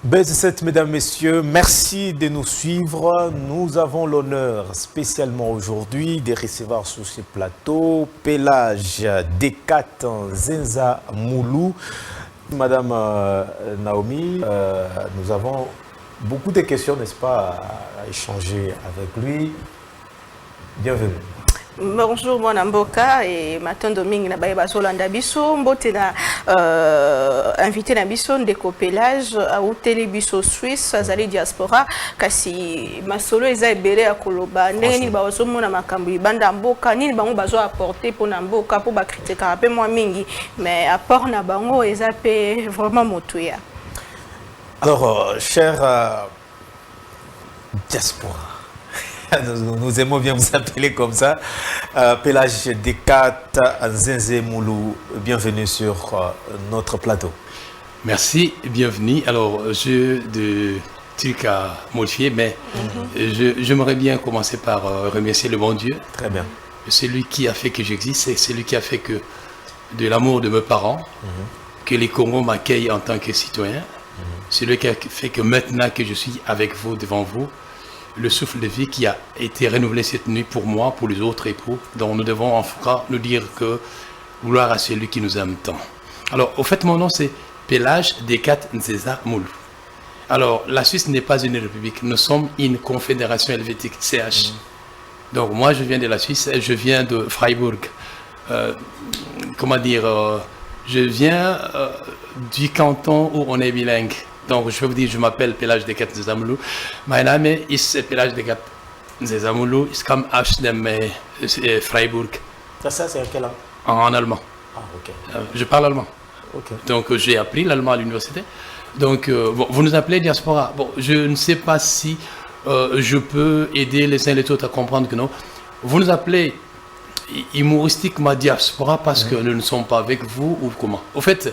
B7, mesdames, messieurs, merci de nous suivre. Nous avons l'honneur spécialement aujourd'hui de recevoir sur ce plateau Pélage Dekat Nzenza Moulou. Madame Naomi, nous avons beaucoup de questions, n'est-ce pas, à échanger avec lui. Bienvenue. Bonjour mon Mboka et matin domingue na baye bazolanda biso mbote na invité na biso ndeko Pélage au télébiso Suisse azali diaspora kasi masolo eza ebele ya koloba ndenge nini bazomona makambo ibanda mboka nini bango bazo apporter pour na mboka pour ba critiquer un peu moins mingi mais apport na bango eza pe vraiment motuya. Alors cher diaspora, nous aimons bien vous appeler comme ça. Pélage Dekat Nzenza Moulou, bienvenue sur notre plateau. Merci, bienvenue. Alors, je de trucs à modifier, mais j'aimerais bien commencer par remercier le bon Dieu. Très bien. Celui qui a fait que j'existe, et celui qui a fait que de l'amour de mes parents, que les Congos m'accueillent en tant que citoyen, celui qui a fait que maintenant que je suis avec vous, devant vous, le souffle de vie qui a été renouvelé cette nuit pour moi, pour les autres époux, dont nous devons en tout cas nous dire que gloire à celui qui nous aime tant. Alors, au fait, mon nom c'est Pélage Dekat Nzenza Moulou. Alors, la Suisse n'est pas une république, nous sommes une confédération helvétique, CH. Donc, moi, je viens de la Suisse, je viens de Freiburg. Je viens du canton où on est bilingue. Donc, je peux vous dire, je m'appelle Pélage Dekat Nzenza Moulou. Mein Name ist Pélage Dekat Nzenza Moulou. Ich komme aus dem Freiburg. Ça, c'est en quelle langue? En allemand. Ah, ok. Je parle allemand. Ok. Donc, j'ai appris l'allemand à l'université. Donc, bon, vous nous appelez diaspora. Bon, je ne sais pas si je peux aider les uns et les autres à comprendre que non. Vous nous appelez humoristiquement diaspora parce que nous ne sommes pas avec vous ou comment? Au fait,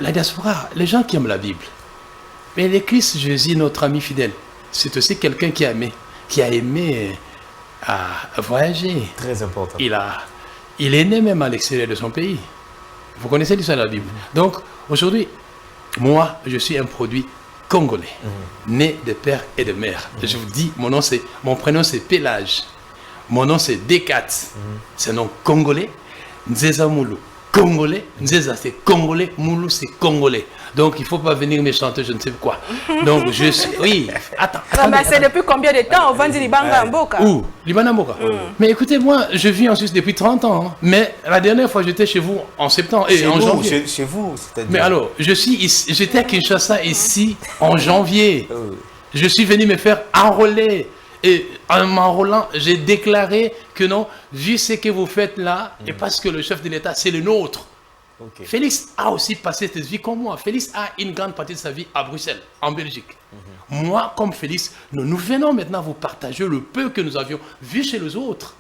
la diaspora, les gens qui aiment la Bible. Mais le Christ Jésus, notre ami fidèle, c'est aussi quelqu'un qui a aimé voyager. Très important. Il est né même à l'extérieur de son pays. Vous connaissez l'histoire de la Bible. Donc, aujourd'hui, moi, je suis un produit congolais, né de père et de mère. Je vous dis, mon prénom c'est Pélage. Mon nom c'est Dekat. C'est un nom congolais. Nzenza Moulou. Congolais, Nzenza c'est congolais, Moulou c'est congolais. Donc il ne faut pas venir me chanter je ne sais quoi. Donc je suis... Oui, attends. C'est depuis combien de temps on vend du Libanga Mboka? Où? Libanga Mboka. Mais écoutez, moi je vis en Suisse depuis 30 ans. Hein. Mais la dernière fois j'étais chez vous en septembre et en janvier. Chez vous, c'est-à-dire... Mais alors, j'étais à Kinshasa ici en janvier. Je suis venu me faire enrôler. Et en m'enrôlant, j'ai déclaré que non, vu ce que vous faites là, et parce que le chef de l'État, c'est le nôtre. Okay. Félix a aussi passé cette vie comme moi. Félix a une grande partie de sa vie à Bruxelles, en Belgique. Moi, comme Félix, nous venons maintenant vous partager le peu que nous avions vu chez les autres.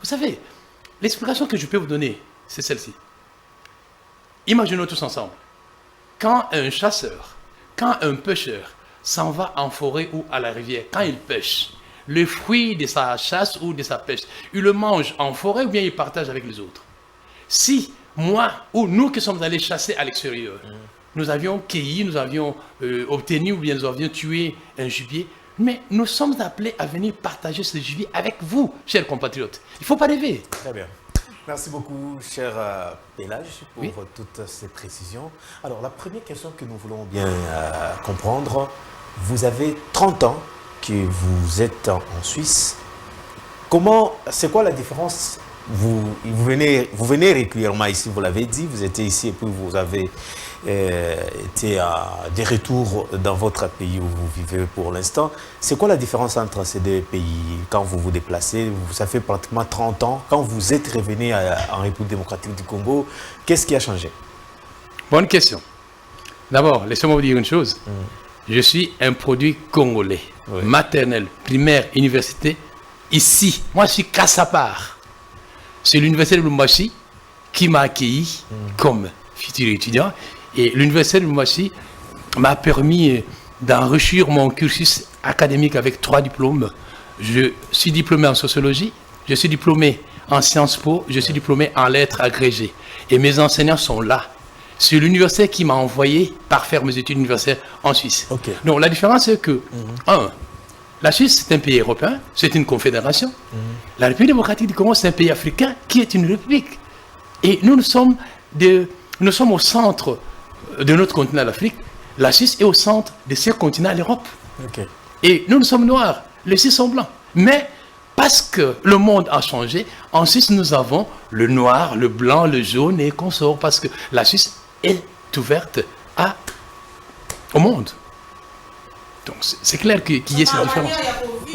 Vous savez, l'explication que je peux vous donner, c'est celle-ci. Imaginons tous ensemble. Quand un chasseur, quand un pêcheur s'en va en forêt ou à la rivière, quand il pêche, le fruit de sa chasse ou de sa pêche, il le mange en forêt ou bien il partage avec les autres. Si moi ou nous qui sommes allés chasser à l'extérieur, nous avions cueilli, nous avions obtenu ou bien nous avions tué un gibier, mais nous sommes appelés à venir partager ce gibier avec vous, chers compatriotes. Il ne faut pas rêver. Très bien. Merci beaucoup, cher Pélage, pour toutes ces précisions. Alors, la première question que nous voulons bien comprendre, vous avez 30 ans que vous êtes en Suisse. C'est quoi la différence? Vous venez régulièrement ici, vous l'avez dit, vous étiez ici et puis vous avez été de retour dans votre pays où vous vivez pour l'instant. C'est quoi la différence entre ces deux pays quand vous vous déplacez? Ça fait pratiquement 30 ans. Quand vous êtes revenu en République démocratique du Congo, qu'est-ce qui a changé? Bonne question. D'abord, laissez-moi vous dire une chose. Je suis un produit congolais, maternelle, primaire, université, ici. Moi, je suis Kassapar. C'est l'université de Lubumbashi qui m'a accueilli comme futur étudiant. Et l'université de Lubumbashi m'a permis d'enrichir mon cursus académique avec 3 diplômes. Je suis diplômé en sociologie, je suis diplômé en Sciences Po, je suis diplômé en lettres agrégées. Et mes enseignants sont là. c'est l'université qui m'a envoyé par faire mes études universitaires en Suisse. Okay. Donc la différence c'est que, la Suisse c'est un pays européen, c'est une confédération. La République démocratique du Congo c'est un pays africain qui est une république. Et nous sommes au centre de notre continent, l'Afrique. La Suisse est au centre de ce continent, l'Europe. Okay. Et nous sommes noirs, les Suisses sont blancs. Mais parce que le monde a changé, en Suisse nous avons le noir, le blanc, le jaune et consorts, parce que la Suisse est ouverte au monde. Donc c'est clair qu'il y ait cette différence.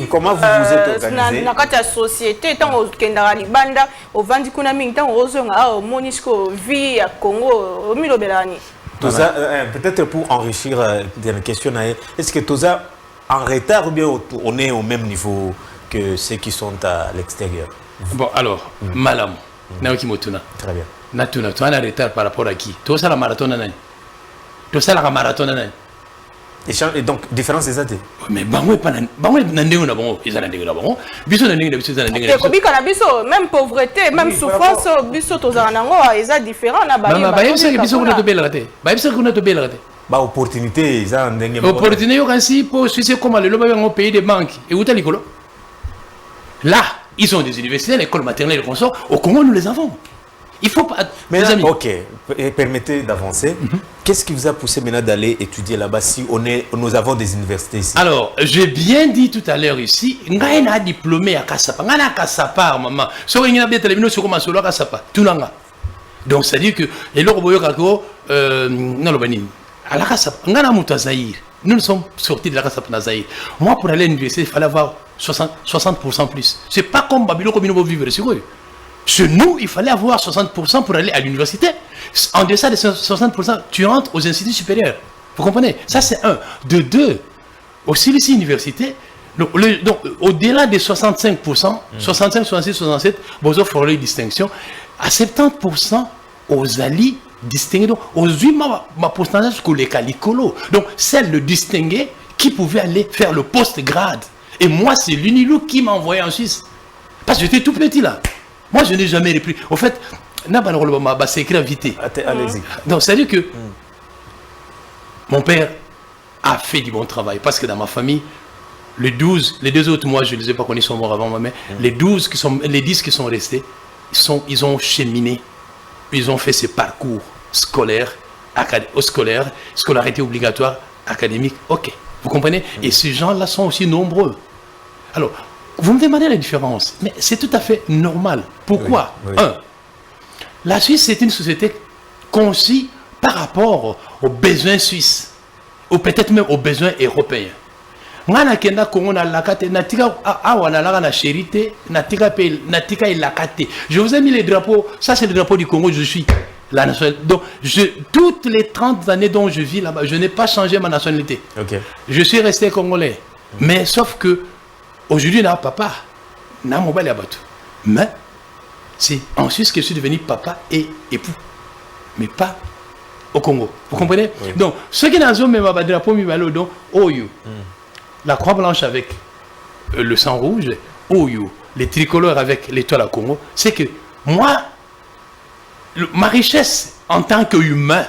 Comment vous vous êtes organisé? Dans la société, tant au Kenya, Libanda, au Vandikunamin, tant au Zonga, au Monisco, vie à Congo, au Milobelani. Peut-être pour enrichir la question, est-ce que Toza en retard ou bien on est au même niveau que ceux qui sont à l'extérieur? Bon, alors, Malam, Naoki Motuna. Très bien. Natuna, tu as un retard par rapport à qui? Tu as la marathon, tu as la marathon. Et donc, différence des athées. Mais même pauvreté, même souffrance, différent. Opportunité, opportunité pour comme le pays des banques. Et où est là, ils ont des universités, l'école maternelle et consorts. Au Congo, nous les avons. Il faut pas. Mais là, ok, permettez d'avancer. Qu'est-ce qui vous a poussé maintenant d'aller étudier là-bas si nous avons des universités ici? Alors, j'ai bien dit tout à l'heure ici, on a diplômé à Kassapa. On a Kassapa, maman. Si on a bien télévision, sur comment sur Kassapa. Tout le monde. Donc, c'est-à-dire que, et là, on non, le banin. À la Kassapa, on a monté à Zaïre. Nous sommes sortis de la Kassapa à Zaïre. Moi, pour aller à l'université, il fallait avoir 60% plus. C'est pas comme Babylone comme nous vivre, c'est vrai. Chez nous, il fallait avoir 60% pour aller à l'université. En deçà de 60%, tu rentres aux instituts supérieurs. Vous comprenez? Ça, c'est un. De deux, aussi ici, université, donc, au-delà des 65%, 65, 66, 67, vous offrez les distinctions, à 70%, aux alliés distingués, donc, aux 8 pourcentage que les calicolo. Donc, celle de distinguer qui pouvait aller faire le post-grade. Et moi, c'est l'UNILO qui m'a envoyé en Suisse. Parce que j'étais tout petit là. Moi, je n'ai jamais repris. Au fait, c'est écrit invité. Allez-y. Donc, c'est-à-dire que mon père a fait du bon travail. Parce que dans ma famille, les 2 autres, moi, je ne les ai pas connus, ils sont morts avant ma mère. Les 10 qui sont restés, ils ont cheminé. Ils ont fait ce parcours scolaire, scolarité obligatoire, académique. Ok, vous comprenez? Et ces gens-là sont aussi nombreux. Alors, vous me demandez la différence, mais c'est tout à fait normal. Pourquoi? Oui. La Suisse, c'est une société conçue par rapport aux besoins suisses, ou peut-être même aux besoins européens. Je vous ai mis les drapeaux, ça c'est le drapeau du Congo, je suis la nationalité. Donc, toutes les 30 années dont je vis là-bas, je n'ai pas changé ma nationalité. Okay. Je suis resté congolais. Mais sauf que aujourd'hui, n'a papa, n'a mon bel abattu. Mais c'est en Suisse que je suis devenu papa et époux. Mais pas au Congo. Vous comprenez? Oui. Donc, ceux qui n'ont même pas de drapeau, donc, Oyo. La croix blanche avec le sang rouge, Oyo. Les tricolores avec l'étoile à Congo. C'est que moi, ma richesse en tant qu'humain,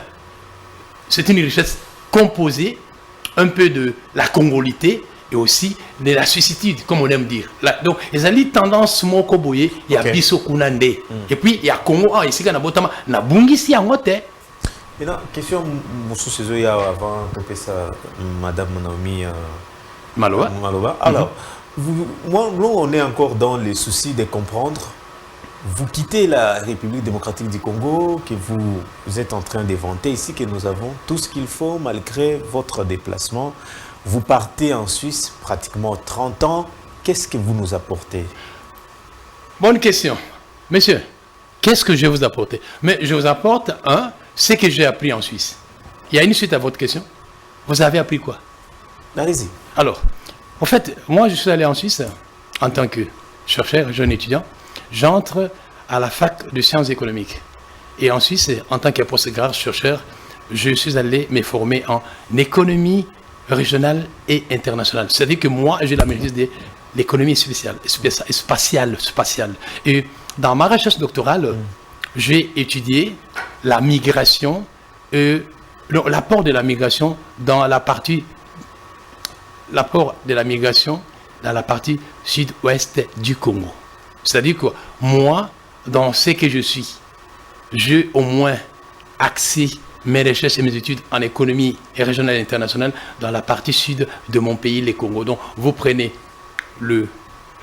c'est une richesse composée un peu de la congolité et aussi de la suicitude, comme on aime dire. Donc, ils ont dit tendance mon koboye, il y a biso kunande. Et puis, il y a Congo, ici, il y a Botama, na bungisi en mote. Maintenant, question, Moussou Sezoya, avant de ça, Madame Naomi Maloba. Alors, moi, nous, on est encore dans les soucis de comprendre. Vous quittez la République démocratique du Congo, que vous êtes en train d'éventer ici, que nous avons tout ce qu'il faut malgré votre déplacement. Vous partez en Suisse pratiquement 30 ans. Qu'est-ce que vous nous apportez? Bonne question. Monsieur, qu'est-ce que je vais vous apporter? Mais je vous apporte, ce que j'ai appris en Suisse. Il y a une suite à votre question. Vous avez appris quoi? Allez-y. Alors, en fait, moi, je suis allé en Suisse en tant que chercheur, jeune étudiant. J'entre à la fac de sciences économiques. Et en Suisse, en tant que postgrad chercheur, je suis allé me former en économie régionale et internationale. C'est-à-dire que moi, j'ai la maîtrise de l'économie spatiale. Et dans ma recherche doctorale, j'ai étudié la migration l'apport de la migration dans la partie sud-ouest du Congo. C'est-à-dire que moi, dans ce que je suis, j'ai au moins axé mes recherches et mes études en économie et régionale et internationale dans la partie sud de mon pays, le Congo. Donc, vous prenez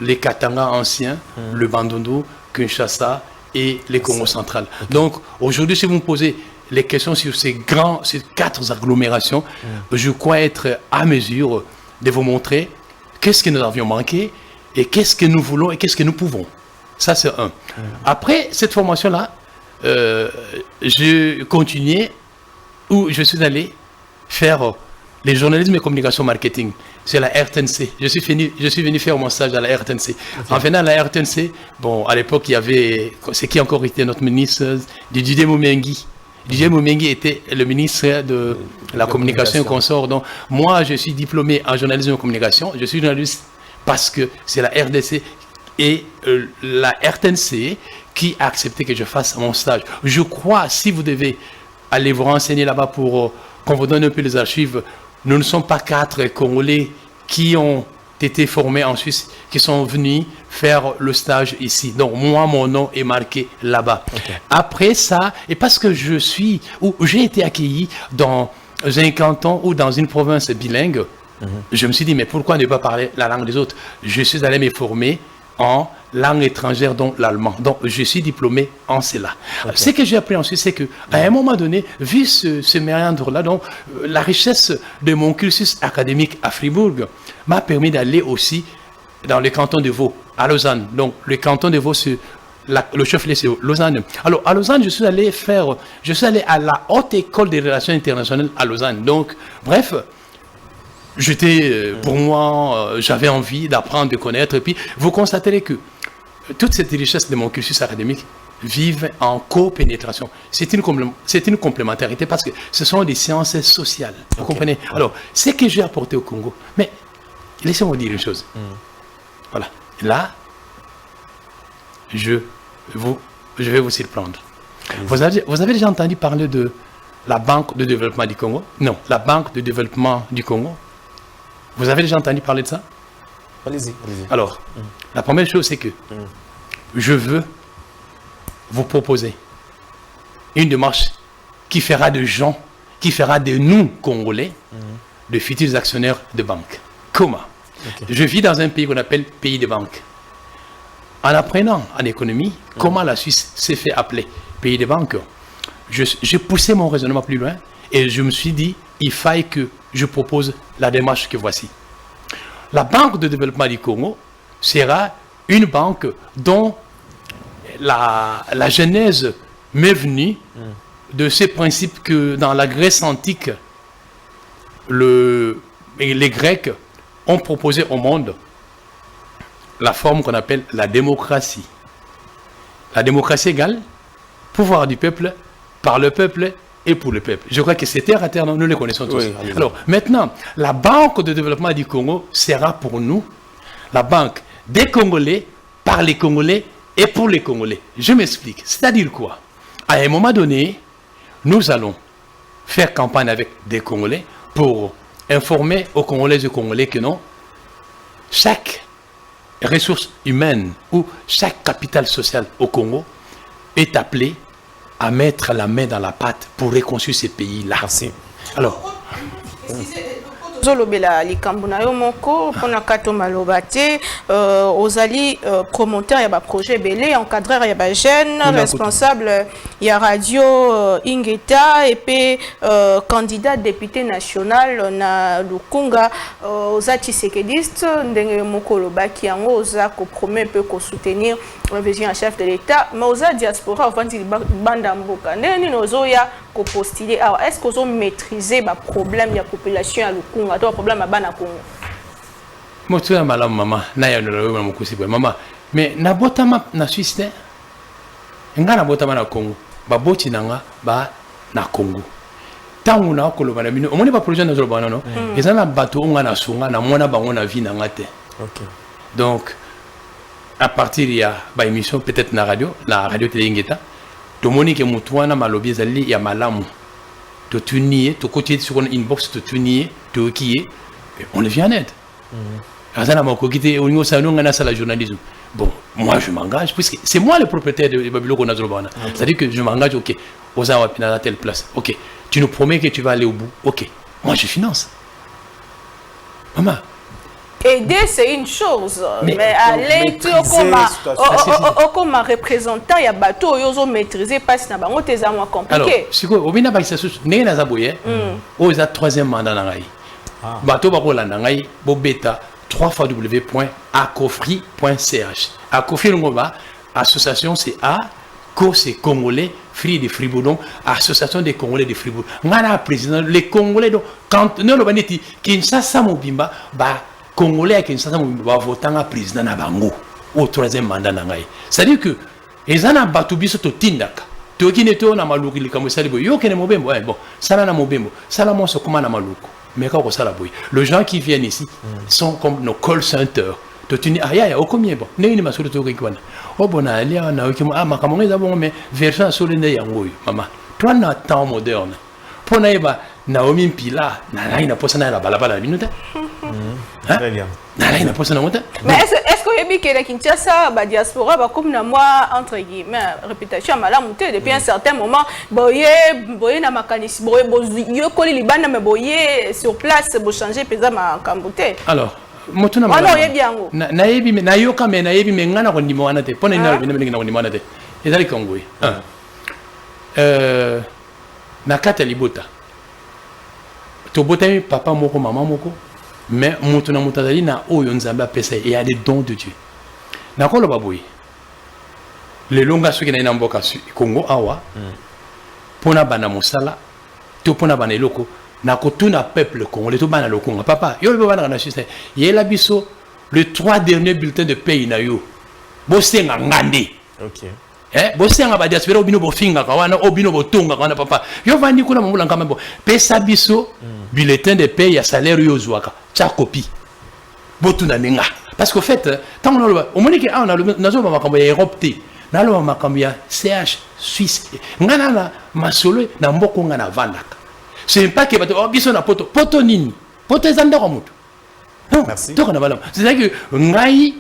les Katanga anciens, le Bandundu, Kinshasa et les Congo central. Donc, aujourd'hui, si vous me posez les questions sur ces 4 agglomérations, je crois être à mesure de vous montrer qu'est-ce que nous avions manqué et qu'est-ce que nous voulons et qu'est-ce que nous pouvons. Ça, c'est un. Après cette formation-là, je continuais où je suis allé faire les journalisme et communication marketing. C'est la RTNC. Je suis venu faire mon stage à la RTNC. Okay. En venant à la RTNC, bon, à l'époque, il y avait, c'est qui encore était notre ministre, Didier Moumengi. Didier Moumengi était le ministre de la communication et consort. Donc, moi, je suis diplômé en journalisme et communication. Je suis journaliste parce que c'est la RDC et la RTNC qui a accepté que je fasse mon stage. Je crois, si vous devez aller vous renseigner là-bas pour qu'on vous donne un peu les archives, nous ne sommes pas 4 Congolais qui ont été formés en Suisse, qui sont venus faire le stage ici. Donc, moi, mon nom est marqué là-bas. Okay. Après ça, et parce que j'ai été accueilli dans un canton ou dans une province bilingue, je me suis dit, mais pourquoi ne pas parler la langue des autres? Je suis allé me former en langue étrangère, dont l'allemand. Donc, je suis diplômé en cela. Okay. Ce que j'ai appris ensuite, c'est qu'à un moment donné, vu ce méandre-là, donc, la richesse de mon cursus académique à Fribourg m'a permis d'aller aussi dans le canton de Vaud, à Lausanne. Donc, le canton de Vaud, le chef-lieu, c'est Lausanne. Alors, à Lausanne, je suis allé à la Haute École des Relations Internationales à Lausanne. Donc, bref, pour moi, j'avais envie d'apprendre, de connaître. Et puis, vous constaterez que toute cette richesse de mon cursus académique vivent en copénétration. C'est une complémentarité parce que ce sont des sciences sociales. Vous comprenez? Ouais. Alors, ce que j'ai apporté au Congo, mais laissez-moi dire une chose. Voilà. Là, je vais vous surprendre. Vous avez déjà entendu parler de la Banque de développement du Congo? Non, la Banque de développement du Congo. Vous avez déjà entendu parler de ça? Allez-y. Alors, la première chose, c'est que je veux vous proposer une démarche qui fera de nous, Congolais, de futurs actionnaires de banque. Comment? Je vis dans un pays qu'on appelle pays de banque. En apprenant en économie comment la Suisse s'est fait appeler pays de banque, j'ai poussé mon raisonnement plus loin et je me suis dit, il faille que je propose la démarche que voici. La Banque de développement du Congo sera une banque dont la genèse m'est venue de ces principes que dans la Grèce antique, les Grecs ont proposé au monde la forme qu'on appelle la démocratie. La démocratie égale pouvoir du peuple, par le peuple et pour le peuple. Je crois que c'est terre à terre, nous les connaissons tous. Oui, alors, maintenant, la Banque de développement du Congo sera pour nous la banque des Congolais, par les Congolais et pour les Congolais. Je m'explique. C'est-à-dire quoi? À un moment donné, nous allons faire campagne avec des Congolais pour informer aux Congolaises et aux Congolais que non, chaque ressource humaine ou chaque capital social au Congo est appelé à mettre la main dans la pâte pour reconstruire ces pays-là. Merci. Alors, Zolobela likambo na yo moko pona kato maloba te ozali promoteur ya ba projet belé, encadreur ya ba jeune, responsable ya radio Ingeta et puis candidat député national na Lukunga oza Tshisekediste ndenge moko lobaki yango oza ko promet peu ko soutenir le président chef de l'État mais oza diaspora ofandi banda mboka neni nozoya ko postuler. Alors est-ce que vous maîtriser ba problème ya population ya Lukunga? Toi problème à bana Congo. Moi tu es malade maman, na ya no na mukusi maman. Mais na botama na Suisse ne. Nga na botama na Congo. Ba boti nanga ba na Congo. Tangu na ko loba na bino. Omoni ba projet na zo bana no. Eza na bato nga na sunga na mona bango na vie na ngate. OK. Donc à partir il y a ba émission peut-être na radio télé Ingeta. Tomoni ke mutu wana malobi ezali ya malamu. tu nies, tu côté sur une inbox, tu nies, tu qui on le vient en aide. Bon, moi je m'engage, puisque c'est moi le propriétaire de Babylone Nazarobana. C'est-à-dire que je m'engage, ok, aux Awapina à telle place, ok, tu nous promets que tu vas aller au bout, ok, moi je finance. Maman. Aider, c'est une chose, mais aller comme représentant, il y a bateau, ils ont maîtrisé, parce que c'est moins compliqué. Alors, si vous avez une base, n'est pas aboyé, vous avez troisième mandat dans la bateau, vous avez beta www.acofri.ch. Acofri, association, c'est A, Co, c'est Congolais, Free de Fribourg, association des Congolais de Fribourg. Ngana président, les Congolais, quand nous avons dit Kinshasa Mobimba, Congolais qui Kinshasa Mobimba votant à président na bango au troisième mandat nangai. C'est-à-dire que les ana batubiso to tindaka. To kineto na maluki likamo salibo. Yo kene mobembo, bon, sala na mobembo, sala mo so kuma na maluku. Mais quand ça la boy. Les gens qui viennent ici sont comme nos call centers. To tuni aya au combien bon. Ne ni masolo to kwana. O bona ali na okimo makambo ngeza bon mais version solende yango mama. Toi na temps moderne. Pona eba Naomi Pila na ina posa na la balabala minute. Très bien. Mais est-ce que vous que la Kinshasa, la diaspora, comme moi, entre guillemets, réputation, depuis un certain moment, boye na makanis, boye libana mais boye sur place, bo changer pesa ma kambote. Alors, motuna ma. Non, yebi yango. Na yebi me na yoka me na yebi me ngana ko ndimo wana te. Pona ina bina bina ko ndimo wana te. Ezali Kongo. Na kata libota. To botami papa moko maman moko. Mais Moutona Moutazali na oyo nzamba pesa et y a des dons de Dieu. Nakolo baboui. Les longas ceux qui na mboka Congo awa. Pona bana mosala, to pona bana loko, na kotuna peuple congolais to bana loko. Papa, yo bana na chiste. Yela biso le 3 derniers bulletins de paye na yo. Bosenga ngande. OK. Bosenga ba diaspora obino bofinga kawana obino botonga kawana papa. Yo vandi kuna mambula ngamba bo. Pesa biso bulletin de paye ya salaire yo zwaka. Tcha copie. Botuna nenga. Parce qu'au fait, tant on a on dit que on a nazo ba makambo ya Europe te. Na lo makambo ya CH Suisse. Ngana na masolo na mboko ngana vandaka. C'est pas que bato biso na poto nini. Poto ezanda kwa mutu. Merci. Donc on a valeur. C'est-à-dire que ngai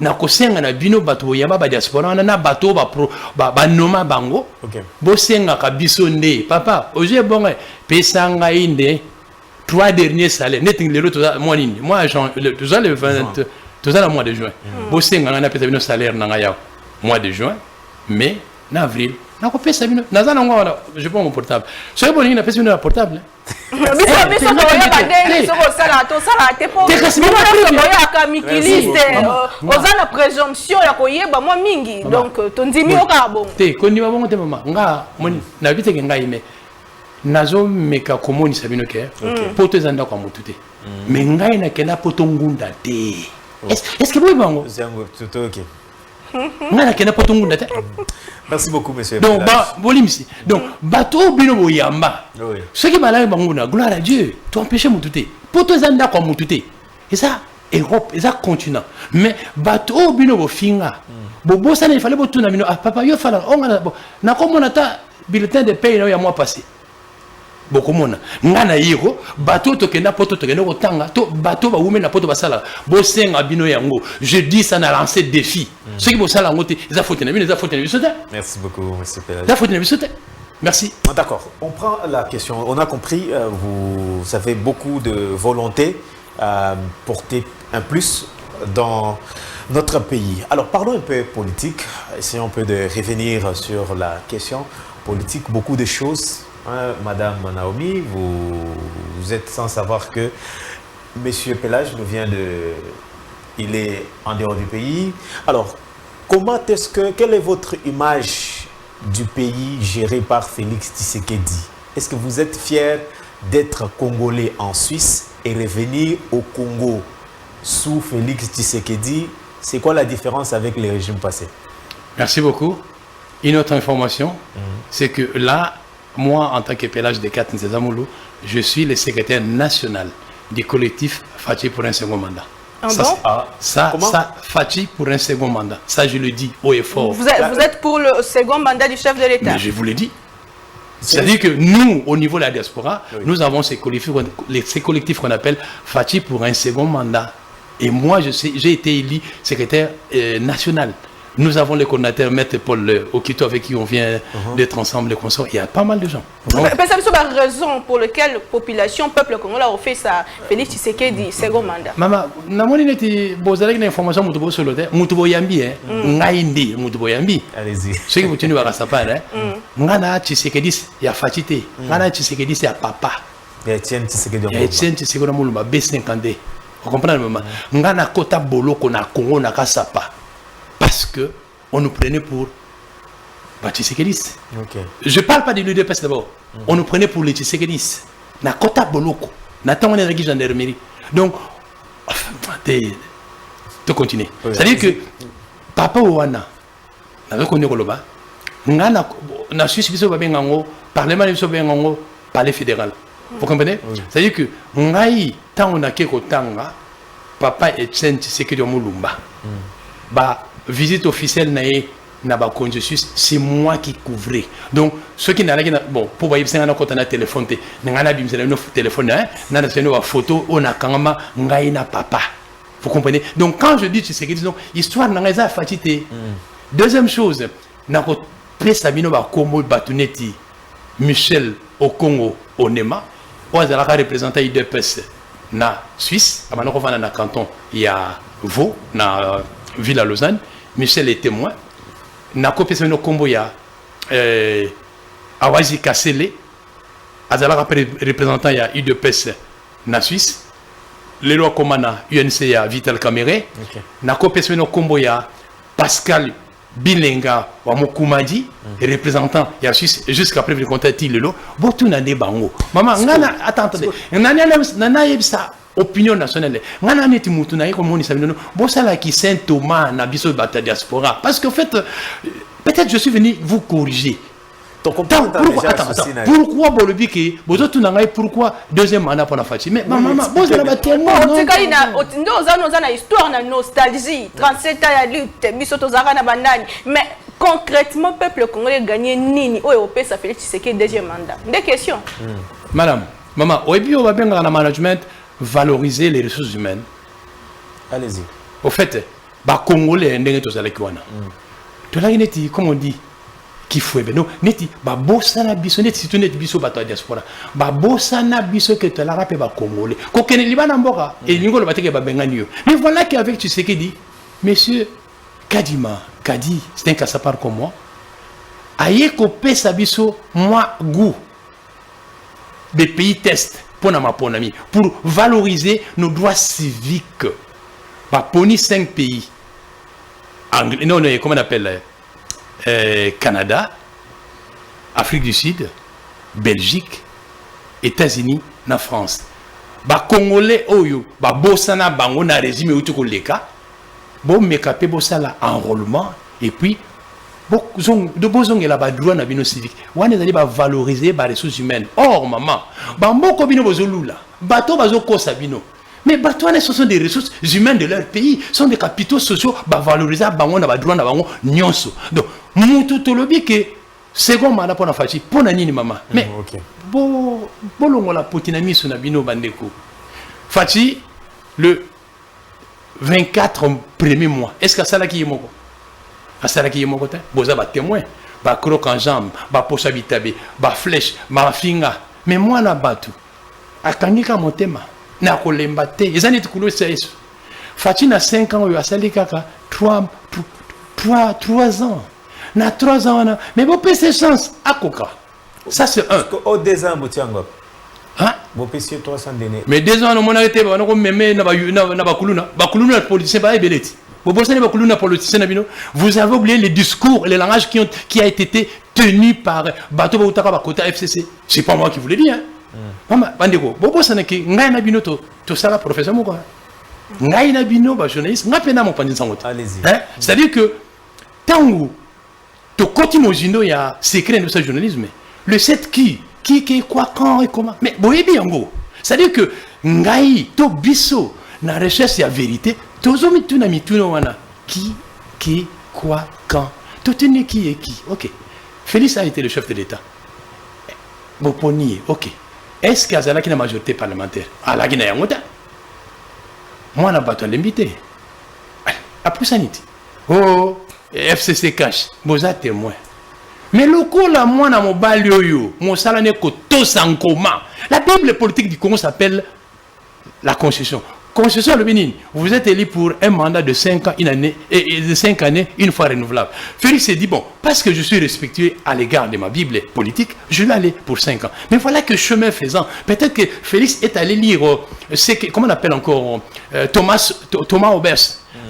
na kosenga na bino bato yamba ba diaspora na bato ba noma bango. OK. Bosenga ka biso nde papa oje bonga pesa ngai nde 3 derniers salaires net ngelo to moi nini moi tout ça le 20 tout ça le mois de juin. Bosenga na pesa bino salaire na ngai mois de juin mais en avril na ko pesa bino na zana ngwa je prends mon portable. C'est bon na pesa bino na portable. Biso no ya badeli soko sala to sala te po. Ya kamikiliste ozana présomption ya koyeba moi mingi donc tondimi oka bon. Te kondima bongo te mama nga moni na biteke ngai me nazo meka komoni sabino ke poto ezanda kwa mutu te mais ngai na kena poto ngunda te. Est-ce que vous bango tout OK. Ngana kena poto ngunda te. Merci beaucoup monsieur. Donc bolimisi. Donc bateau bino boyamba. Oui. Ce qui malay banguna gloire à Dieu. Tu empêcher mutu te. Poto ezanda kwa mutu te. Et ça Europe, et ça continent. Mais bateau bino bofinga. Bobo ça il fallait botuna bino papa yo fala on na komona ta bulletin de paye na ya mois passé. Bokomona ngana yiro bateau tokenda poto tokenda kotanga to bateau ba wumena poto basala bosenga bino yango. Je dis ça na lancer défi. Ceux qui bosala ngote ils a faute na bino ils a faute na biso te. Merci beaucoup monsieur Pelage. Ils a faute na biso te. Merci. D'accord. On prend la question. On a compris vous avez beaucoup de volonté à porter un plus dans notre pays. Alors parlons un peu politique. Essayons un peu de revenir sur la question politique. Beaucoup de choses. Madame Naomi, vous êtes sans savoir que Monsieur Pelage nous vient de... Il est en dehors du pays. Alors, quelle est votre image du pays géré par Félix Tshisekedi? Est-ce que vous êtes fier d'être Congolais en Suisse et revenir au Congo sous Félix Tshisekedi? C'est quoi la différence avec les régimes passés? Merci beaucoup. Une autre information, c'est que là, moi, en tant que Pelage de Kat Nzezamoulou, je suis le secrétaire national du collectif Fachi pour un second mandat. Ah ça, bon? ça, Fachi pour un second mandat. Ça, je le dis haut et fort. Vous êtes pour le second mandat du chef de l'État? Mais je vous l'ai dit. C'est-à-dire que nous, au niveau de la diaspora, nous avons ces collectifs qu'on appelle Fachi pour un second mandat. Et moi, j'ai été élu secrétaire national. Nous avons le coordinateur Maître Paul Okito avec qui on vient d'être ensemble, le consort. Il y a pas mal de gens. C'est la raison pour laquelle la population, peuple congolais a fait ça. Félix Tshisekedi, second mandat. Maman, vous avez une information, Allez-y. Ce que vous tenez à sa part, Ngana Tshisekedi, il y a Fatité. Ngana Tshisekedi, c'est à papa. Il y a Etienne Tshisekedi. Il y a Etienne Tshisekedi, B50. Vous comprenez, maman? Ngana Kota Bolo, qu'on a Congo, n'a qu'à sapa. Parce qu'on nous prenait pour Tshisekedi. Je ne parle pas de l'UDPS d'abord. On nous prenait pour les Tshisekedi. Na Kota Boloko. Nathan, on est avec gendarmerie. Donc, tu continues. C'est-à-dire que Papa Ouana, on a reconnu Koloba, on a su ce que Parlement de Palais fédéral. Vous comprenez? C'est-à-dire que tant on a Kekotanga, Papa Etienne Tshisekedi Moulumba. Visite officielle c'est moi qui couvrais. Donc ceux qui n'ont pas bon pour voir si on a un téléphone, téléphone, une photo, on a quand même papa. Vous comprenez? Donc quand je dis tu sais que histoire n'a pas fatigué. Deuxième chose, n'a pas Sabino Bakomo Batuneti Michel au Congo au Nema, on a représenté IDPS na Suisse, à Manoko na canton, il y a Vaud na ville à Lausanne. Michel est témoin. Na kopesa no kombo ya Awazi Kasele. Azala représentant ya UDPS na Suisse. Les lois komana UNC ya Vital Kamere. Na kopesa no kombo ya Pascal Bilenga wa Mokumadi, représentant ya Suisse jusqu'à preuve du contraire Tilelo. Botu na de bango. Maman ngana attendez. Nana yebisa opinion nationale. Ngana neti mutu na yeko moni sabino. Bosala ki Saint Thomas na biso bata diaspora. Parce qu'en fait, peut-être je suis venu vous corriger. Pourquoi Bolobiki, pourquoi deuxième mandat pour la Fachi? Mais maman, vous avez un témoin. Nous histoire, na nostalgie. 37 ans de lutte, mais concrètement, le peuple congolais gagné nini? Ça fait Tshisekedi deuxième mandat. Des questions. Madame, maman, on va bien dans le management valoriser les ressources humaines. Allez-y. Au fait, les Congolais, comme on dit, qui faut ben non neti ba bossa na biso neti tu neti biso bato diaspora ba bossa na biso que tu la rappel ba congolais ko kene libana mboka et ngolo bateke ba bengani yo. Mais voilà qu'avec tu sais qui dit monsieur Kadima Kadi c'est un cassapar comme moi aye ko pesa biso moi goût des pays test pour na maponami pour valoriser nos droits civiques ba poni 5 pays anglais non comment on appelle Canada, Afrique du Sud, Belgique, États-Unis, na France. Ba Congolais oyo, ba bosana bango na régime utu ko leka. Bo mekapé bosala enrôlement et puis de bozong la ba droit na bino civique. Wana zali ba valoriser ba ressources humaines. Or maman, ba mboko bino bozolula. Bato bazoko sabino. Mais Batouane, ce sont des ressources humaines de leur pays, ce sont des capitaux sociaux, valoriser bango na droit na bango nyonso. Donc, mutu tolobi que second mandat pour la fachi, pour na nini maman. Mais bolongo la potinami sur na bino bandeko. Fachi le 24 premier mois. Est-ce que ça là qui est moko? À ça là qui est moko ta? Boza ba témoin, ba croc en jambe, ba pocha bitabe, ba flèche, ba finga. Mais moi na batu. Akangika motema. Na kolemba te ezani tukulu seso Fachi na 5 ans yo asali kaka 3 ans na 3 ans na mais bon pèse chance akoka ça c'est un au 2 ans botiango hein bon pèse 300 dene mais 2 ans no mona été ba ko meme na bakuluna politicien ba ebeleti bo bosani bakuluna politicien na bino vous avez oublié les discours et les langages qui a été tenu par bato ba utaka ba kota FCC c'est pas moi qui vous le dis hein. Maman, bandeko, bobo sanaki, ngai na bino to sala professeur moko. Ngai na bino ba journaliste, nga pena mon pandin sangote. Allez-y. C'est-à-dire que tango to koti mojino ya secret de ce journalisme. Le set qui quoi quand et comment. Mais boyebi yango. C'est-à-dire que ngai to biso na recherche ya vérité, tozo mituna wana qui quoi quand. To tenir qui est qui. OK. Félix a été le chef de l'État. Boponi, ok. Est-ce qu'il y a une majorité parlementaire? Ah, la Guinée, moi, je n'ai pas l'invité. Après ça, oh, FCC cash, vous êtes témoin. Mais le coup, là, moi, dans mon balio, mon salaire n'est que tous en commun. La Bible politique du Congo s'appelle la Constitution. Constitution, le Bénin, vous êtes élu pour un mandat de 5 ans, une année, et de 5 années, une fois renouvelable. Félix s'est dit, bon, parce que je suis respectueux à l'égard de ma Bible politique, je vais aller pour 5 ans. Mais voilà que chemin faisant, peut-être que Félix est allé lire, comment on appelle encore, Thomas Hobbes.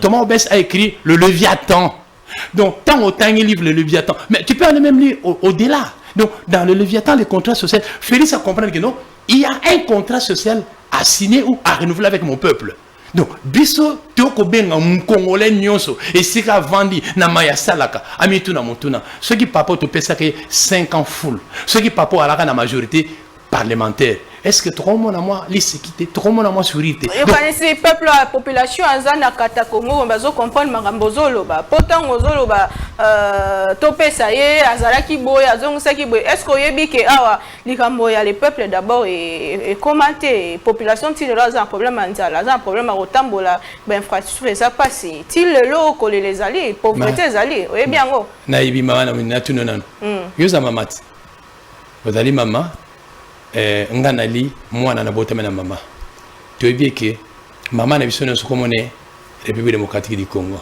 Thomas Hobbes a écrit le Léviathan. Donc, tant autant il livre le Léviathan. Mais tu peux aller même lire au-delà. Donc, dans le Léviathan, les contrats sociaux, Félix a compris que non, il y a un contrat social à signer ou à renouveler avec mon peuple. Donc, biso toko benga mkongolais nyonso et si ka vandi na maya salaka amituna mutuna. Ceux qui papo to pesa que 5 ans full. Ceux qui papo alaka na majorité parlementaire. Est-ce que trop mon à moi l'isséquité, trop mon à moi surité. Et quand c'est peuple la population azana kata Congo bazo comprendre mangambozolo ba potan ozolo ba topesa ye azalaki boya azongisa ki boya. Est-ce que yebi ke awa likambo ya le peuple d'abord et commenter population ti là un problème anzala, un problème à rotambola ben infrastructure ça passe. Ti le loko les alliés, pauvreté alliés. Oui bien go. Na ibi mama na tunonan. Yoza mamat. Ozali mama nganali mwana na botama na mama to bien que mama na biso na sokomone République démocratique du Congo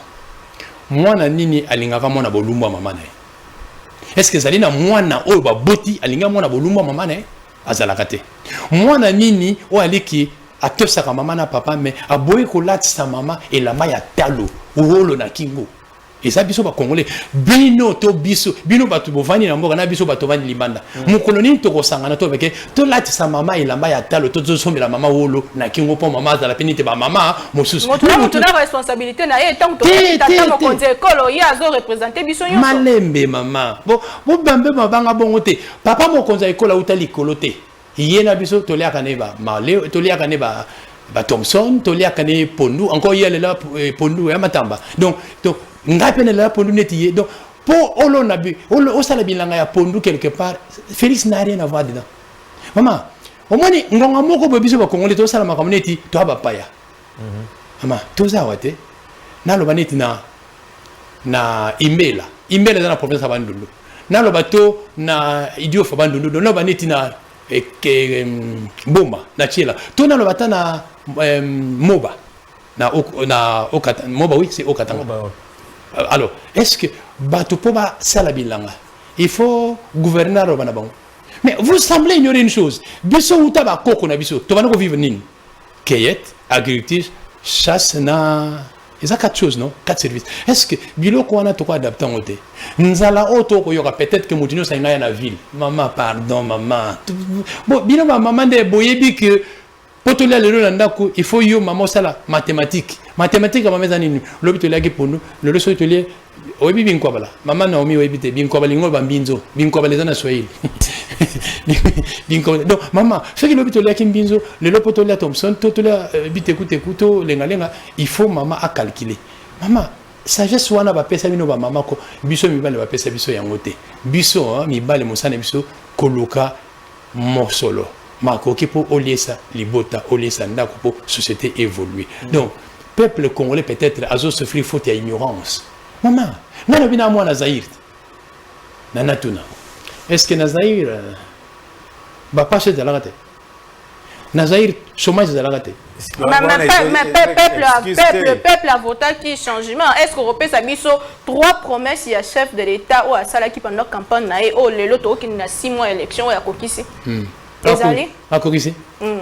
mwana nini alingaka mwana bolumba mama na est-ce que zali na mwana oyo ba boti alinga mwana bolumba mama na azalaka te mwana nini o aliki atosaka mama na papa mais aboyi kolatisa mama elamba ya talo wolo na kingo. Et ça, biso ba congolais, bino to biso, bino batu bovani na mboka na biso batu vani libanda. Mon colonie to kosangana to beke, to lati sa mama ilamba ya talo to zo somela mama wolo na kingo po mama za la penite ba mama mosusu. Mon responsabilité na ye tant to tata mo konze kolo ya zo représenter biso nyonso. Malembe mama. Bo bambe mabanga bongo te. Papa mo konza ekola utali kolote. Yena biso to liaka ne ba male to liaka ne ba Thompson to liaka ne Pondu encore yele la Pondu ya matamba. Donc ngapene la Pondu netiye. Donc pour olo nabi olo osala bilanga ya Pondu quelque part Félix n'a rien à voir dedans. Maman au moins ngonga moko bo biso ba Congolais to sala makamneti to aba paya. Maman to za wate na lo baneti na imbela dans la province de Bandundu. Na lo bato na idio fa Bandundu no baneti na Boma na Chiela. To na lo bata na Moba na Okatanga. Moba oui c'est Okatanga. Alors, est-ce que bato poba salabilanga il faut gouverner au banabon. Mais vous semblez ignorer une chose. Biso uta ba koko na biso. To banako vivre nin. Cueillette, agriculture, chasse na ils ont 4 choses non 4 services. Est-ce que biloko wana to ko adapter ngote. Nzala oto ko yoka peut-être que mutino sa ngaya na ville. Maman pardon maman. Bon bino ba maman de boyebi que potolia lelo landako il faut yo maman sala mathématiques. Mathématiques maman zanini. Lobi to lagi pour nous. Le leçon to lié oyebi binko bala. Maman na omi oyebi te binko bala ngol bambinzo. Binko bala zana Swahili. Donc maman ce qui lobi to lagi mbinzo le lopo to lia Thompson to lia bitekoute kuto lenga il faut maman à calculer. Maman sagesse wana ba pesa bino ba maman ko biso mibale ba pesa biso yangote. Biso mibale mosana biso koloka mosolo. Makoki pour oliesa libota oliesa ndako pour société évoluer. Donc peuple congolais peut-être a souffrir faute à ignorance. Maman, nana bina moi na Zaïre. Nana tuna. Est-ce que na Zaïre ba pas de la rate. Na Zaïre chômage de la rate. Peuple a voté qui changement. Est-ce qu'on repère sa biso 3 promesses il y a chef de l'État ou à ça qui pendant campagne na oh le loto qui n'a 6 mois élection ya kokisi. Akokisi.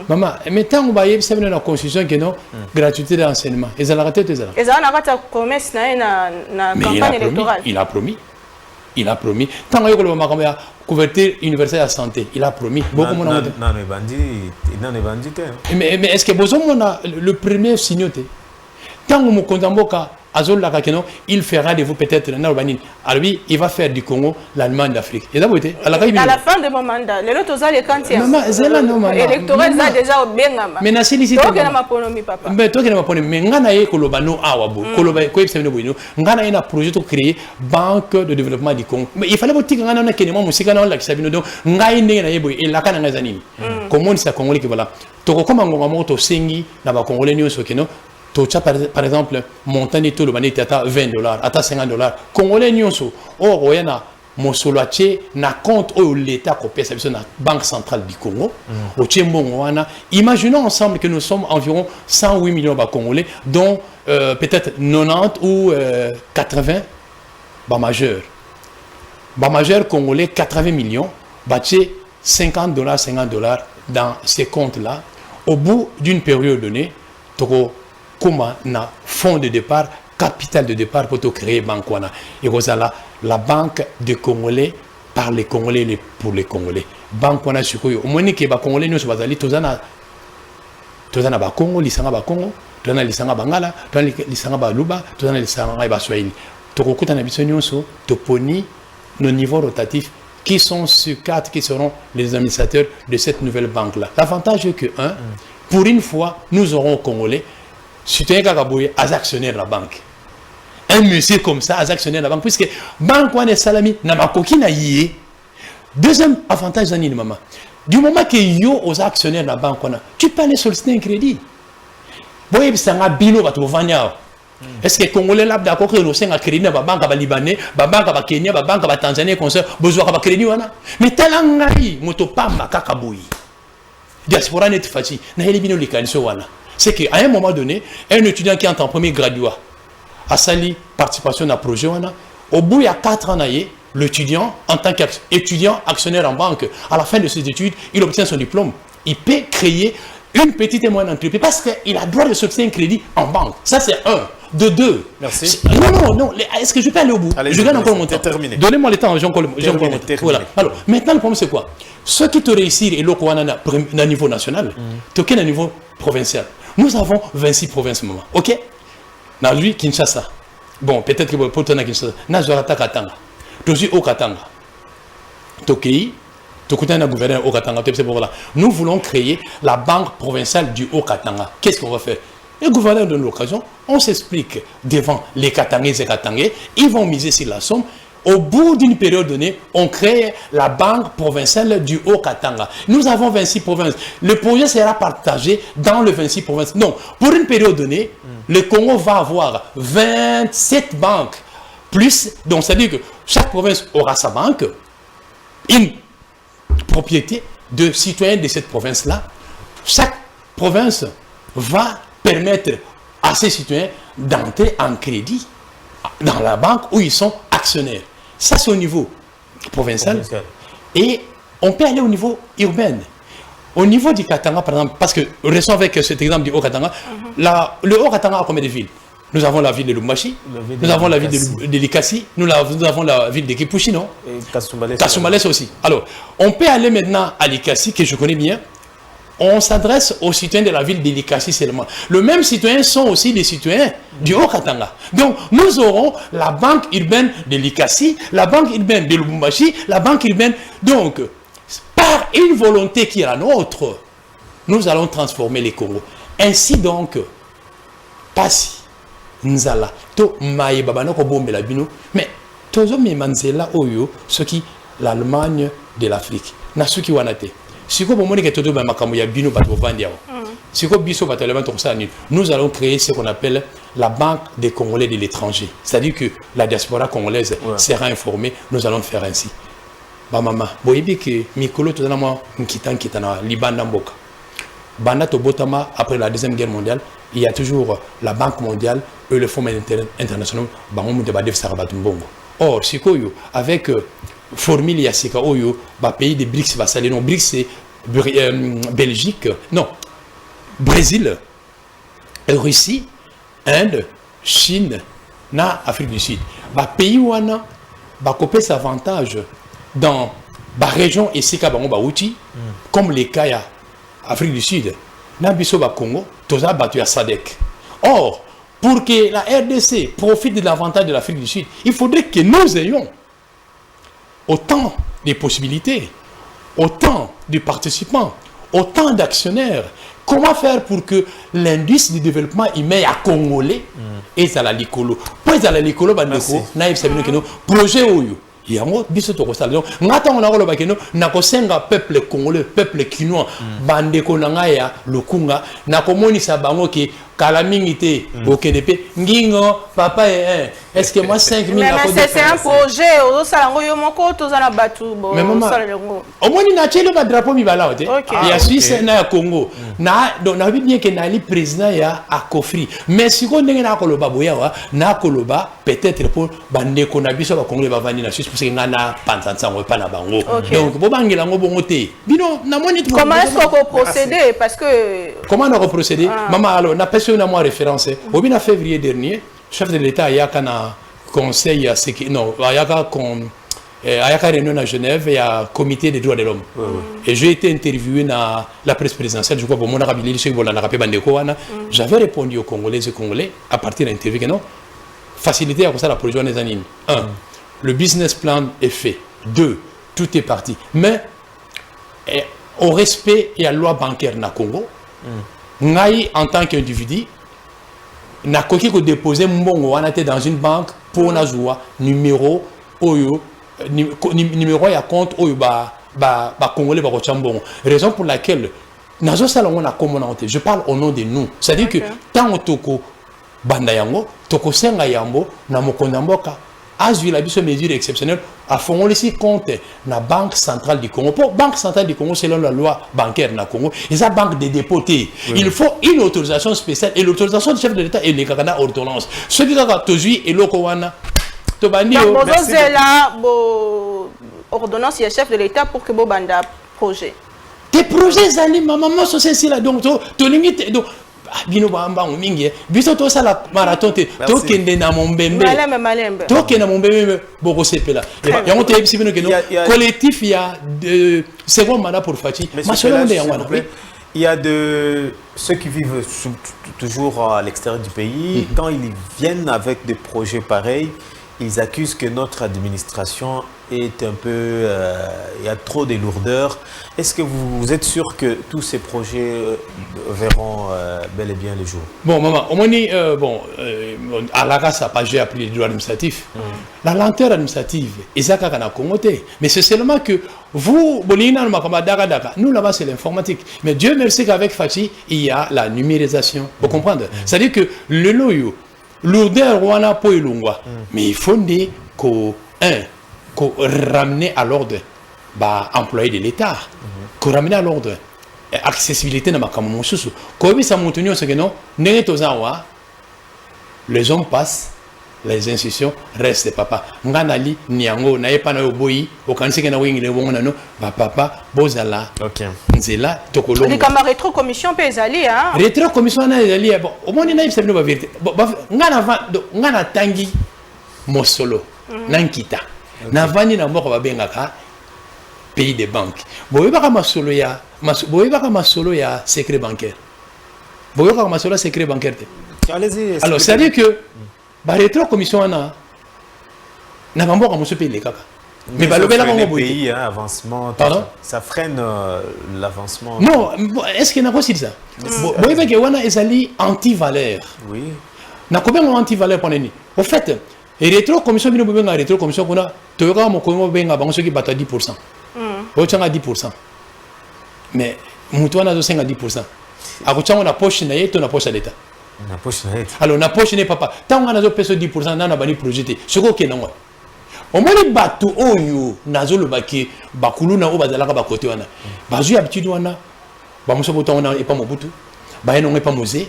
Maman, mais tant on va y avoir la constitution que non gratuité d'enseignement. Et ça la raté tout ça. Et ça on a raté la promesse na campagne électorale. Il a promis. Tant on y a le couverture universelle à santé, il a promis. Beaucoup mon non mais est-ce que besoin on a le premier signoté. Tant on me condamne il fera de vous peut-être lui, il va faire du Congo l'Allemagne d'Afrique. Et à la fin de mon mandat, les autres ont les quantités. Électoral, ça déjà au bien. Mais na félicité. Toi qui n'as pas pronommé papa. Mais toi qui n'as pas pronommé. Mais ngana ye kolobano awabo. Koloba ko yebse no. Ngana ye na projet de créer banque de développement du Congo. Mais il fallait botti ngana na kenema musika na la kisabino donc ngai ndenge na yebo et la kana ngazanini. Comment ça Congolais qui voilà. Toko koma ngonga moto sengi na ba Congolais nyonso keno. Par exemple, montant de tout le monde est à $20, à $50. Congolais nyonso, or oyana mosoloache na compte où l'État copie sa la Banque centrale du Congo. Au Tchembongoana, imaginons ensemble que nous sommes environ 108 millions de Congolais, dont peut-être 90 ou 80 majeurs. Majeurs congolais 80 millions, $50, $50 dans ces comptes-là. Au bout d'une période donnée, comment na fonds de départ, capital de départ pour te créer Bankwana. Et voilà la banque des Congolais par les Congolais pour les Congolais. Bankwana sukoyo. Au moins que les Congolais nous sommes allés tozana ba Congo, lisanga ba Congo, tozana lisanga bangala, tozana lisanga ba Luba, tozana lisanga ba Swahili. Tokokuta na biso nyonso toponi nos niveaux rotatifs qui sont sur 4 qui seront les administrateurs de cette nouvelle banque là. L'avantage est que pour une fois nous aurons Congolais citoyen Kakaboye, as actionnaire de la banque. Un monsieur comme ça, as actionnaire de la banque, puisque banque est salami, n'a pas coquille na yé. Deuxième avantage, maman. Du moment que yo aux actionnaires de la banque, tu peux aller solliciter un crédit. Boye, c'est un bino, va te vendre. Est-ce que les Congolais là, d'accord, que nous sommes un crédit, la banque à Libanais, la banque à Kenya, la banque à Tanzanie, comme ça, besoin de crédit, mais talangari, motopamba, Kakaboye. Diaspora n'est facile, n'a pas bino les canaux, c'est qu'à un moment donné, un étudiant qui est en premier graduat a sali participation à un projet, au bout il y a 4 ans, l'étudiant, en tant qu'étudiant actionnaire en banque, à la fin de ses études, il obtient son diplôme. Il peut créer une petite et moyenne entreprise parce qu'il a le droit de solliciter un crédit en banque. Ça, c'est un. De deux. Merci. Non. Est-ce que je peux aller au bout? Allez, je gagne encore mon temps. Terminé. Donnez-moi le temps, j'ai encore mon temps. Voilà. Alors, maintenant, le problème, c'est quoi? Ceux qui te réussissent et l'autre, à niveau national, tu es à niveau provincial. Nous avons 26 provinces, maman. OK? Dans lui, Kinshasa. Bon, peut-être que pour toi, Kinshasa. Nazorata Katanga. Tu es au Katanga. Tokei. Gouverneur au Katanga. Nous voulons créer la banque provinciale du Haut-Katanga. Qu'est-ce qu'on va faire? Le gouverneur donne l'occasion, on s'explique devant les Katangais et Katangais, ils vont miser sur la somme. Au bout d'une période donnée, on crée la banque provinciale du Haut-Katanga. Nous avons 26 provinces. Le projet sera partagé dans les 26 provinces. Donc, pour une période donnée, le Congo va avoir 27 banques. Plus, donc ça veut dire que chaque province aura sa banque, une propriété de citoyens de cette province-là. Chaque province va permettre à ces citoyens d'entrer en crédit dans la banque où ils sont actionnaires. Ça, c'est au niveau provincial. Et on peut aller au niveau urbain. Au niveau du Katanga, par exemple, parce que, restons avec cet exemple du Haut-Katanga, le Haut-Katanga a combien de villes? Nous avons la ville de Lubumbashi, nous avons la ville de Likasi, nous avons la ville de Kipushi, non? Et Kasumbalès aussi. Alors, on peut aller maintenant à Likasi, que je connais bien. On s'adresse aux citoyens de la ville de Likasi seulement. Le même citoyen sont aussi des citoyens du Haut-Katanga. Donc, nous aurons la banque urbaine de Likasi, la banque urbaine de Lubumbashi, la banque urbaine. Donc, par une volonté qui est la nôtre, nous allons transformer les Congos. Ainsi donc, Passi, Nzala, to Maï Babanoko Bombela Bino, mais Tozo Manzela Oyo, ce qui l'Allemagne de l'Afrique. Nasuki Wanate. Nous allons créer ce qu'on appelle la banque des Congolais de l'étranger. C'est-à-dire que la diaspora congolaise sera informée. Nous allons faire ainsi. Maman, après la Deuxième Guerre mondiale, il y a toujours la Banque mondiale et le Fonds international. Or, avec formule Yassika Oyo, pays des BRICS va saler. Non, BRICS c'est Belgique, non, Brésil, Russie, Inde, Chine, na Afrique du Sud. Pays où on a copié cet avantage dans la région ici, comme les cas Afrique du Sud, na biso ba Congo, toza batu ya SADC. Or, pour que la RDC profite de l'avantage de l'Afrique du Sud, il faudrait que nous ayons autant de possibilités, autant de participants, autant d'actionnaires. Comment faire pour que l'indice du développement humain à Congolais est à la Licolo? Pas à la Licolo, naïf sabino keno projet oyo. Yango biso to ko sala. Donc ngata on a ko loba keno na ko senga peuple congolais, peuple quinois, bande ko nanga ya lokunga na ko monisa bango ki calamité au KDP ngingo papa est-ce que moi 5000 mais c'est un projet au salango yo moko to za na batu bo salango au moins na chelo ba drapeau mi bala ote ya Suisse na Congo na donc na bien que na li président ya akofri mais si ko ndenge na ko loba boya wa na ko loba peut-être pour bande ko na biso ba congolais ba vandi na Suisse parce que ngana pantansa ngo pa na bango donc bo bangela ngo bongo te bino na moni comment est-ce qu'on procéder parce que comment on va procéder maman alors na personne à moi référence au 9 février dernier chef de l'État il y a un conseil à non il y a réunion à Genève il y a comité des droits de l'homme et j'ai été interviewé dans la presse présidentielle je crois pour mon arabili j'avais répondu aux Congolais et Congolais à partir d'un interview que non faciliter à ça la production des années. 1 le business plan est fait. 2 tout est parti mais au respect et à la loi bancaire na Congo ngai en tant qu'individu na koki ko déposer mbongo wana te dans une banque pour na zuwa numéro oyo numéro ya compte oyo ba congolais ba ko chambongo raison pour laquelle nazo salongo na commonante je parle au nom de nous c'est à dire que tant otoko banda yango toko senga yambo na mokonda mboka azui la biso mesure exceptionnelle à fond ici compte la banque centrale du Congo pour banque centrale du Congo selon la loi bancaire na Congo et sa banque de dépôt il faut une autorisation spéciale et l'autorisation du chef de l'État et les kakana ordonnance ce qui a tozui et lokowana to bandi o là ordonnance il y a chef de l'État pour que bo banda projet des projets ali maman société là donc to limite donc bino bamba mingi biso to sala marathon te to kende na mombembe to kende na mombembe boko sepela yango te bisibino keno collectif il y a de second mandat pour Fati il y a de ceux qui vivent toujours à l'extérieur du pays quand ils viennent avec des projets pareils ils accusent que notre administration est un peu il y a trop de lourdeur. Est-ce que vous êtes sûr que tous ces projets verront bel et bien le jour? Bon maman, au moins à la race pas j'ai appris les droits administratifs. La lenteur administrative, ezaka kana kongote. Mais c'est seulement que vous bolina nous là-bas c'est l'informatique. Mais Dieu merci qu'avec Fati, il y a la numérisation. Vous comprenez? C'est-à-dire que le loyo lourdeur wana po ilungwa. Mais il faut dire que qu'on ramener à l'ordre employé de l'État, qu'on ramener à l'ordre accessibilité dans ma camouflage. Comme ça montre ce que non, les hommes passent, les institutions restent papa. Nganali niango na epa na oboyi, okanisi na wingi le wonga no papa bozala. OK. Nzela tokolo. Les camarades rétro commission pezali hein. Rétro commission na ezali bon, au moins na yebisa bino ba vérité. Ngana tangi mosolo nankita. Navani na moko babengaka pays de banque. Boyebaka masolo ya secret bancaire. Boyebaka masolo secret bancaire. Allez-y. Alors c'est à dire que ba rétro commission na bamboka moso pays les kaka. Mais balobela ngo pays avancement. Pardon? Ça freine l'avancement. Non, est-ce que na possible ça? Boyebaka wana ezali anti-valeur. Oui. Na combien anti-valeur poneni? Au fait et rétro commission bino benga rétro commission kuna toyoka mo komo benga bango soki bata 10%. Ochanga 10%. Mais mutu wana zo senga 10%. Akochanga na poche na yeto na poche d'État. Na poche na yeto. Alors na poche ne papa. Tant on a zo peso 10% na bani projeté. Soko ke nango. O moni batu oyo nazo lo baki bakulu na o bazalaka ba côté wana. Bazu habitude wana. Ba muso boto wana e pa Mobutu. Ba eno e pa Mosé.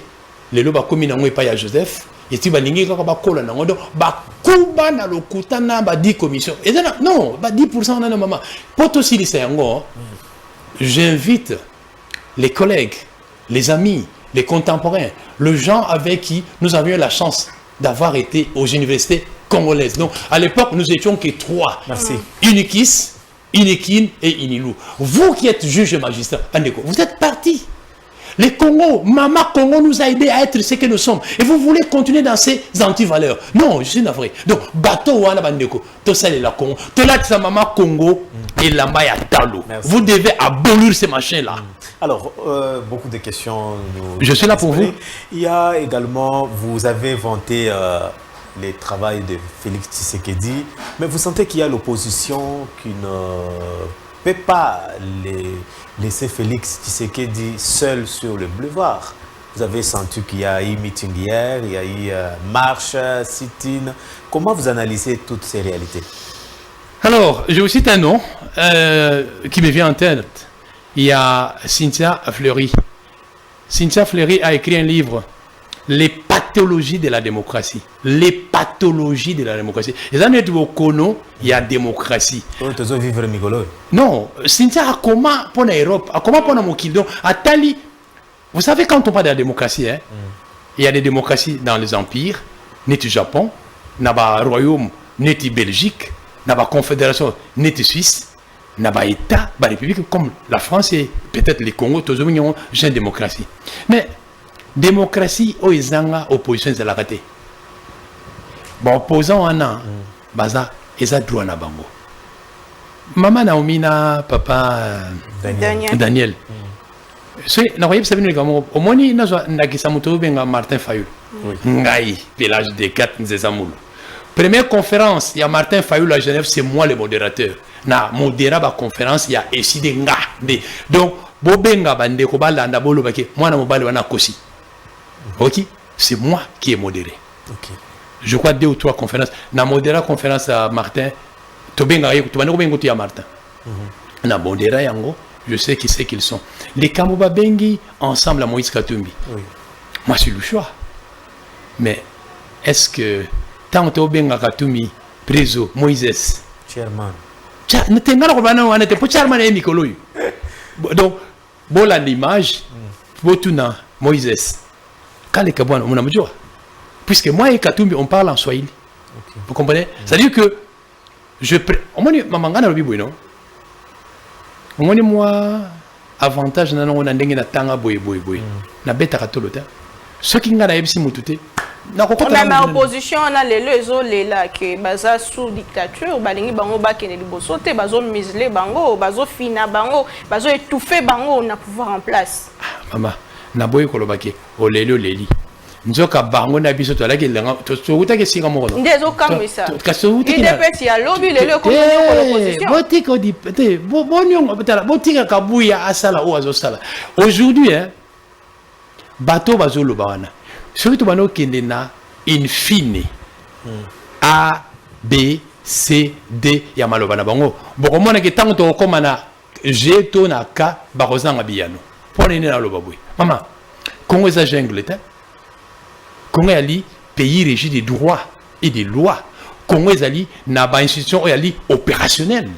Lelo ba komi nango e pa ya Joseph. Et tu vas linguer quand ba kola nango do ba kuba na lokuta na ba 10 commissions et non ba 10% na maman poto si li yango j'invite les collègues les amis les contemporains les gens avec qui nous avions la chance d'avoir été aux universités congolaises. Donc à l'époque nous étions que 3. Merci. Unikis, Inekin et Inilou. Vous qui êtes juge et magistrat, vous êtes partis. Les Congo, Maman Congo nous a aidés à être ce que nous sommes. Et vous voulez continuer dans ces anti-valeurs. Non, je suis navré. Donc, bateau wana bandeko, tout ça est la Congo. Tout là, c'est Maman Congo et la Maya Talo. Vous devez abolir ces machins-là. Alors, beaucoup de questions. Je suis là pour vous. Il y a également, vous avez vanté les travaux de Félix Tshisekedi, mais vous sentez qu'il y a l'opposition qui ne peut pas laisser Félix Tshisekedi seul sur le boulevard. Vous avez senti qu'il y a eu meeting hier, il y a eu marche, sit-in. Comment vous analysez toutes ces réalités? Alors, je vous cite un nom qui me vient en tête. Il y a Cynthia Fleury. Cynthia Fleury a écrit un livre, Les pathologies de la démocratie. Les pathologies de la démocratie. Et ça, il y a démocratie. Non, Cynthia, comment pour l'Europe, comment pour l'Europe, Atali, vous savez, quand on parle de la démocratie, hein, il y a des démocraties dans les empires, ni du Japon, ni du royaume, ni du Belgique, ni la confédération, ni du Suisse, ni de l'État, la République comme la France et peut-être les Congo, tous les gens ont une démocratie. Mais démocratie, ils ont opposition de la raté. Bon, opposant un an, baza, ils ont droit à bango. Maman Naomi na papa Daniel. C'est au moins il a Martin Fayulu. Ngai, village des 4 Nzezamoul. Première conférence, il y a Martin Fayulu à Genève, c'est moi le modérateur. Na modéra la conférence, il y a Esside Nga. Donc, Bobenga Bande Kobala Ndabolo Bake, moi na mobile wana kosi. Ok, c'est moi qui ai modéré. Okay. Je crois 2 ou 3 conférences. Na modéra conférence à Martin, Tobenga Tobano Bengo à Martin. Na modéra yango, je sais qui c'est qu'ils sont. Les Kamouba Bengi ensemble à Moïse Katumbi. Oui. Moi c'est le choix. Mais est-ce que tant que Benga Katumbi, Préso, Moïse, Chairman. Donc, bon l'image, Botuna, Moïse. Puisque moi et Katumbi, on parle en Swahili. Okay. Vous comprenez? C'est-à-dire que je moi, avantage, on a un tanga boy. Na beta katolota. Ce qui n'a pas été même en opposition, on a les là qui sont sous dictature, balingi bango bakene liboso te bazo misler bango, bazo fina bango, bazo étouffer bango na pouvoir en place. Maman, na boy kolobake, olelo leli. Nzoka bango na biso to la ke lenga to uta ke singa mo. Ndezo kamisa. Il dépêche ya lobby lelo ko l'opposition. Botiko di peut bonyon betala botika kabuya asala o azosala. Aujourd'hui hein, bateau bazo lobana. Surtout bano kendena in fine A B C D ya maloba na bango boko mona ke tango to komana G to na K bakozanga biyano pone ni na loba boy mama Congo za jungle ta Congo ali pays régi des droits et des lois Congo ezali na ba institution ali opérationnelle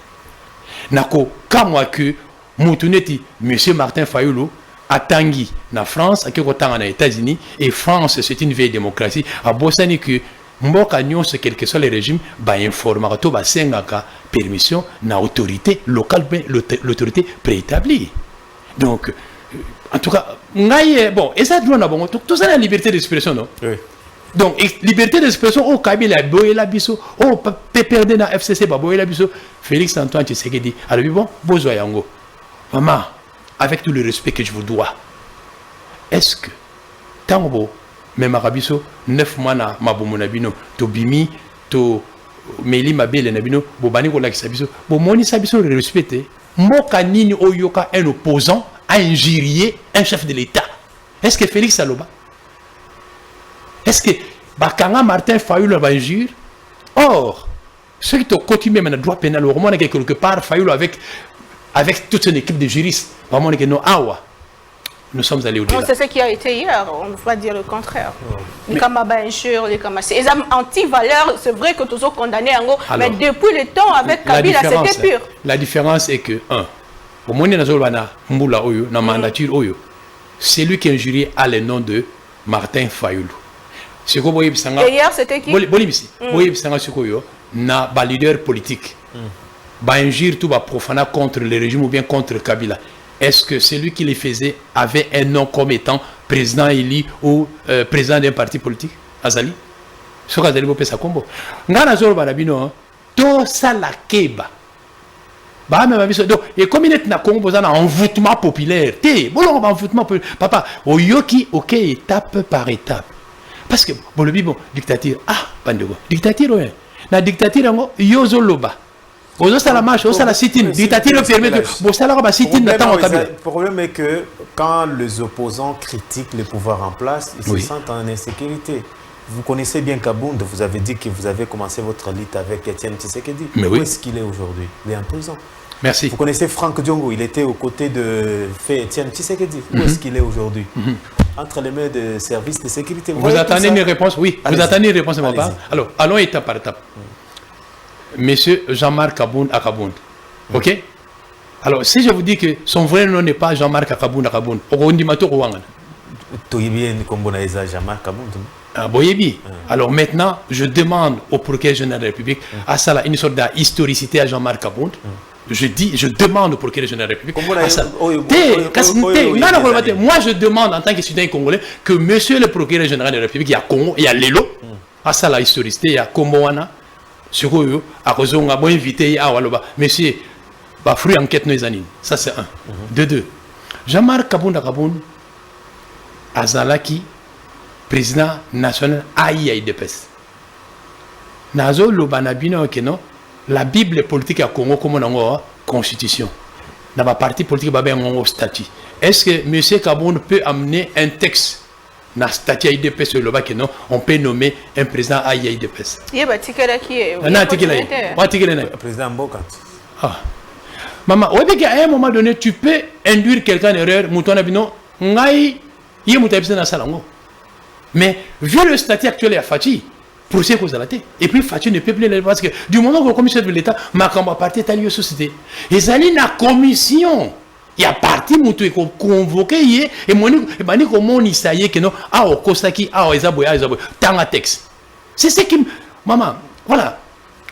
nako kamwa que mutuneti monsieur Martin Fayulu à Tanguy, na France, à Kekotanga, na États-Unis, et France, c'est une vieille démocratie. À Bossani, que Mboka Nyon, c'est quel que soit le régime, bah informara to, bah sengaka permission, na autorité locale, l'autorité préétablie. Donc, en tout cas, bon, et ça doit bon, tout ça la liberté d'expression, non? Oui. Donc, liberté d'expression, oh, Kabila, Boye Labiso, oh, perdre na FCC, bah, Boye Labiso, Félix Antoine Tshisekedi. Alors, bon, Bozo Yango. Maman, avec tout le respect que je vous dois, est-ce que Tango, même Arabiso, 9 mois na Mabomonabino, to Bimi, to Meli Mabele Nabino, Bobani Kolak Sabiso, Bomoni Sabiso le respecter, Moka Nini Oyoka, un opposant, a injurié un chef de l'État. Est-ce que Félix Saloba? Est-ce que Bakanga Martin Fayulu va injure? Or, ceux qui ont continué même le droit pénal, au moment où quelque part Fayulu avec toute une équipe de juristes, vraiment, nous sommes allés au-delà. C'est ce qui a été hier, on va dire le contraire. Les Kamabainchur, les Kamassé. Les anti-valeurs, c'est vrai que tous sont condamnés, mais depuis le temps, avec Kabila, c'était pur. La différence est que, au moment où c'est lui qui a injurié à le nom de Martin Fayulu. Et hier, c'était qui? Na ba leader politique. Ba injure tout ba profana contre le régime ou bien contre Kabila. est-ce que celui qui les faisait avait un nom comme étant président élu ou président d'un parti politique? Azali? Ce que Azali Bopé Sakombo. Ngana Zoro Barabino, tout ça la keba. Donc, et comme il est dans Congo, il y a un envoûtement populaire. Envoûtement populaire. Papa, au yoki, ok, étape par étape. Parce que, bon, le bon, dictature, bandego, dictature, ouais. La dictature, yozo loba. Ozo ça la marche, ozo ça la sit-in. Dictature permet de. Bon, ça la sit-in, le problème est que quand les opposants critiquent le pouvoir en place, ils se sentent en insécurité. Vous connaissez bien Kabound, vous avez dit que vous avez commencé votre lutte avec Étienne Tshisekedi. Mais où est-ce qu'il est aujourd'hui? Il est en prison. Merci. Vous connaissez Franck Diongo, il était aux côtés de Étienne Tshisekedi. Où est-ce qu'il est aujourd'hui? Entre les mains des services de sécurité. Vous attendez une réponse? Oui, vous attendez une réponse de ma part. Alors, allons étape par étape. Monsieur Jean-Marc Kabound à Kabound. Ok? Alors, si je vous dis que son vrai nom n'est pas Jean-Marc Kabound à Kabound, on dit Mato Rwanda. Jean-Marc Kabound. Alors maintenant, je demande au procureur général de la République à ça une sorte d'historicité à Jean-Marc Kabound. Je demande au procureur général de la République. Moi, je demande en tant que citoyen congolais que monsieur le procureur général de la République, il y a Congo, il y a Lelo, à ça la historicité, il y a Komboana, sur eux, à raison, on a invité à Waloba. Monsieur, fruit enquête nous anime. Ça, c'est un. De deux. Jean-Marc Kabound à Kabound, Azalaki, président national AIDPS. Nazo Lobanabino Keno, la Bible politique à Congo comme on constitution. Dans ma parti politique, il y a un statut. Est-ce que M. Kabound peut amener un texte dans le statut AIDPS sur le Keno, on peut nommer un président AIDPS? Il y a un président Mboka. Maman, à un moment donné, tu peux induire quelqu'un en erreur, Moutonabino, Ngai, il y a un salango. Mais vu le statut actuel, il y a Fati, pour ces causes à la tête. Et puis Fati ne peut plus les parce que du moment que le commissaire de l'État m'a parti à lieu société. Ils allaient dans la commission. Il y a parti Moutou et convoqué et Monique comment il s'agit que non au Kosaki Ezaboya tant à texte. C'est ce qui maman voilà.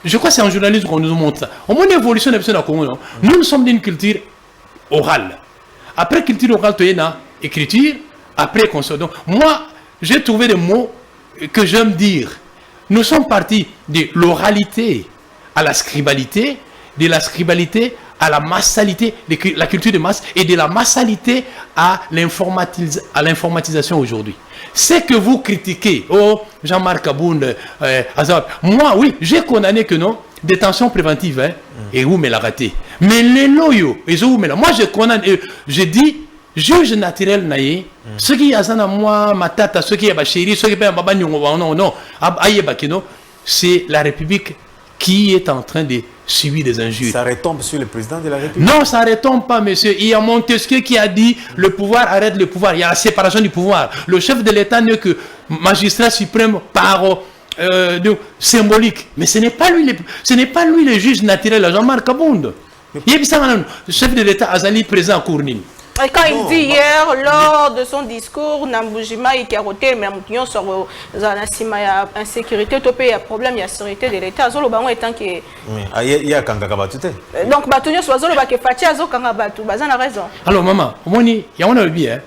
Je crois que c'est en journalisme qu'on nous montre ça. Au moins l'évolution de la Congo. Nous sommes d'une culture orale. Après culture orale, tu es dans écriture. Après consort. Donc moi j'ai trouvé des mots que j'aime dire. Nous sommes partis de l'oralité à la scribalité, de la scribalité à la massalité, la culture de masse, et de la massalité à l'informatisation aujourd'hui. C'est que vous critiquez, Jean-Marc Kabound, Azar. Moi, oui, j'ai condamné que non, détention préventive, et où me l'a raté. Mais les loyaux, moi je condamne, je dis, juge naturel naïe, ceux qui ont moi, ma tata, ceux qui ont chéri, ceux qui ont baba non, c'est la République qui est en train de subir des injures. Ça retombe sur le président de la République? Non, ça ne retombe pas, monsieur. Il y a Montesquieu qui a dit le pouvoir arrête le pouvoir. Il y a la séparation du pouvoir. Le chef de l'État n'est que magistrat suprême par symbolique. Mais ce n'est pas lui le juge naturel, Jean-Marc Kabound. Il y a le chef de l'État Azali présent à Kournine. Et quand il dit hier, lors de son discours, Nambujima et Karoté, mais Moutillon sur la insécurité, il y a problème, il y a sécurité de l'État. Zolo Bango étant que. Il y a Kangakabatu. Donc, Batunio soit Zolo Baké Fatia, Zo Kangabatu, Bazan a raison. Alors, maman, il y a un bien.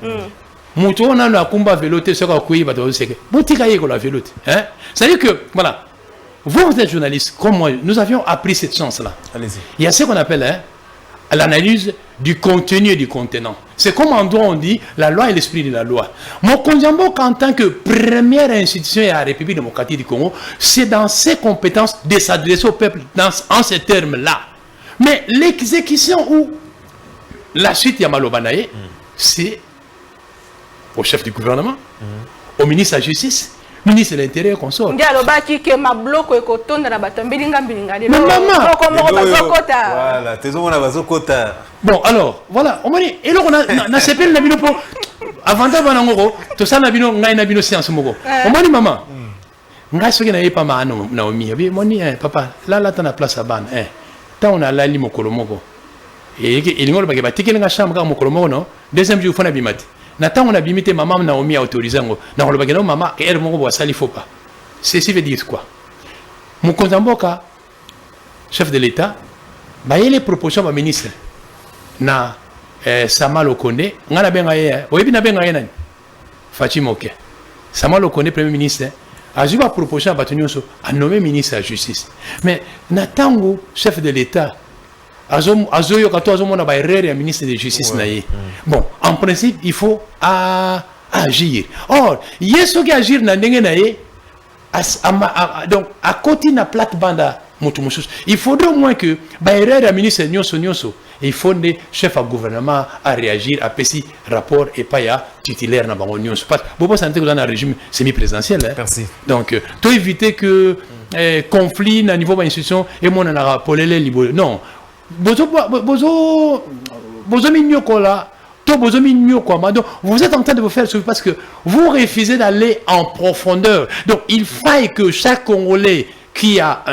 Mouton, on a un combat véloté, ce qu'on a couillé, c'est Boutikaye qu'on a véloté. C'est-à-dire que, voilà, vous êtes journaliste, comme moi, nous avions appris cette chance-là. Allez-y. Il y a ce qu'on appelle l'analyse du contenu et du contenant. C'est comme en droit on dit la loi et l'esprit de la loi. Mon Kondiambo, en tant que première institution à la République démocratique du Congo, c'est dans ses compétences de s'adresser au peuple en ces termes-là. Mais l'exécution ou la suite Yamalobanaye, c'est au chef du gouvernement, au ministre de la Justice, ministre de l'Intérieur qu'on sort. Voilà. Bon, alors, voilà. Et là, on a séparé la bino pour. Avant d'avoir tout ça, la bino, on a une séance. On m'a dit, maman, on a ce qui n'a pas mal, Naomi. On dit, papa, là, tu as la place à ban. Tant on a la lime au Colombo. Et il y a un petit qui a chambre au Colombo, non? Deuxième jour, on a bimati. Nathan, on a bimité maman, Naomi a autorisé. Dans le bagage, maman, et elle m'a dit, ça, il ne faut pas. Ceci veut dire quoi? Mon Konzamboka, chef de l'État, il y a les propositions au ministre. Na Sama le connaît, ngana benga ye, oyebi na benga ye nani? Fachi Moke. Sama le connaît premier ministre. Azuba proposition à Batunyoso a nommé ministre de la justice. Mais Natango, chef de l'État, Azoyo kato azomona ba erreur ministre de la justice naie. Bon, en principe, il faut agir. Or, yeso qui agir na ndenge naie, donc à côté na plate banda motumousus. Il faudrait au moins que ba erreur ministre nyonso il faut que le chef du gouvernement à réagir à petit rapport et pas à titulaire dans l'Union. Parce que vous pensez que dans un régime semi-présidentiel. Hein? Merci. Donc, pour éviter que conflit à niveau de l'institution et mon anara pour les libéraux. Non. Vous êtes en train de vous faire souffrir parce que vous refusez d'aller en profondeur. Donc, il faille que chaque Congolais qui a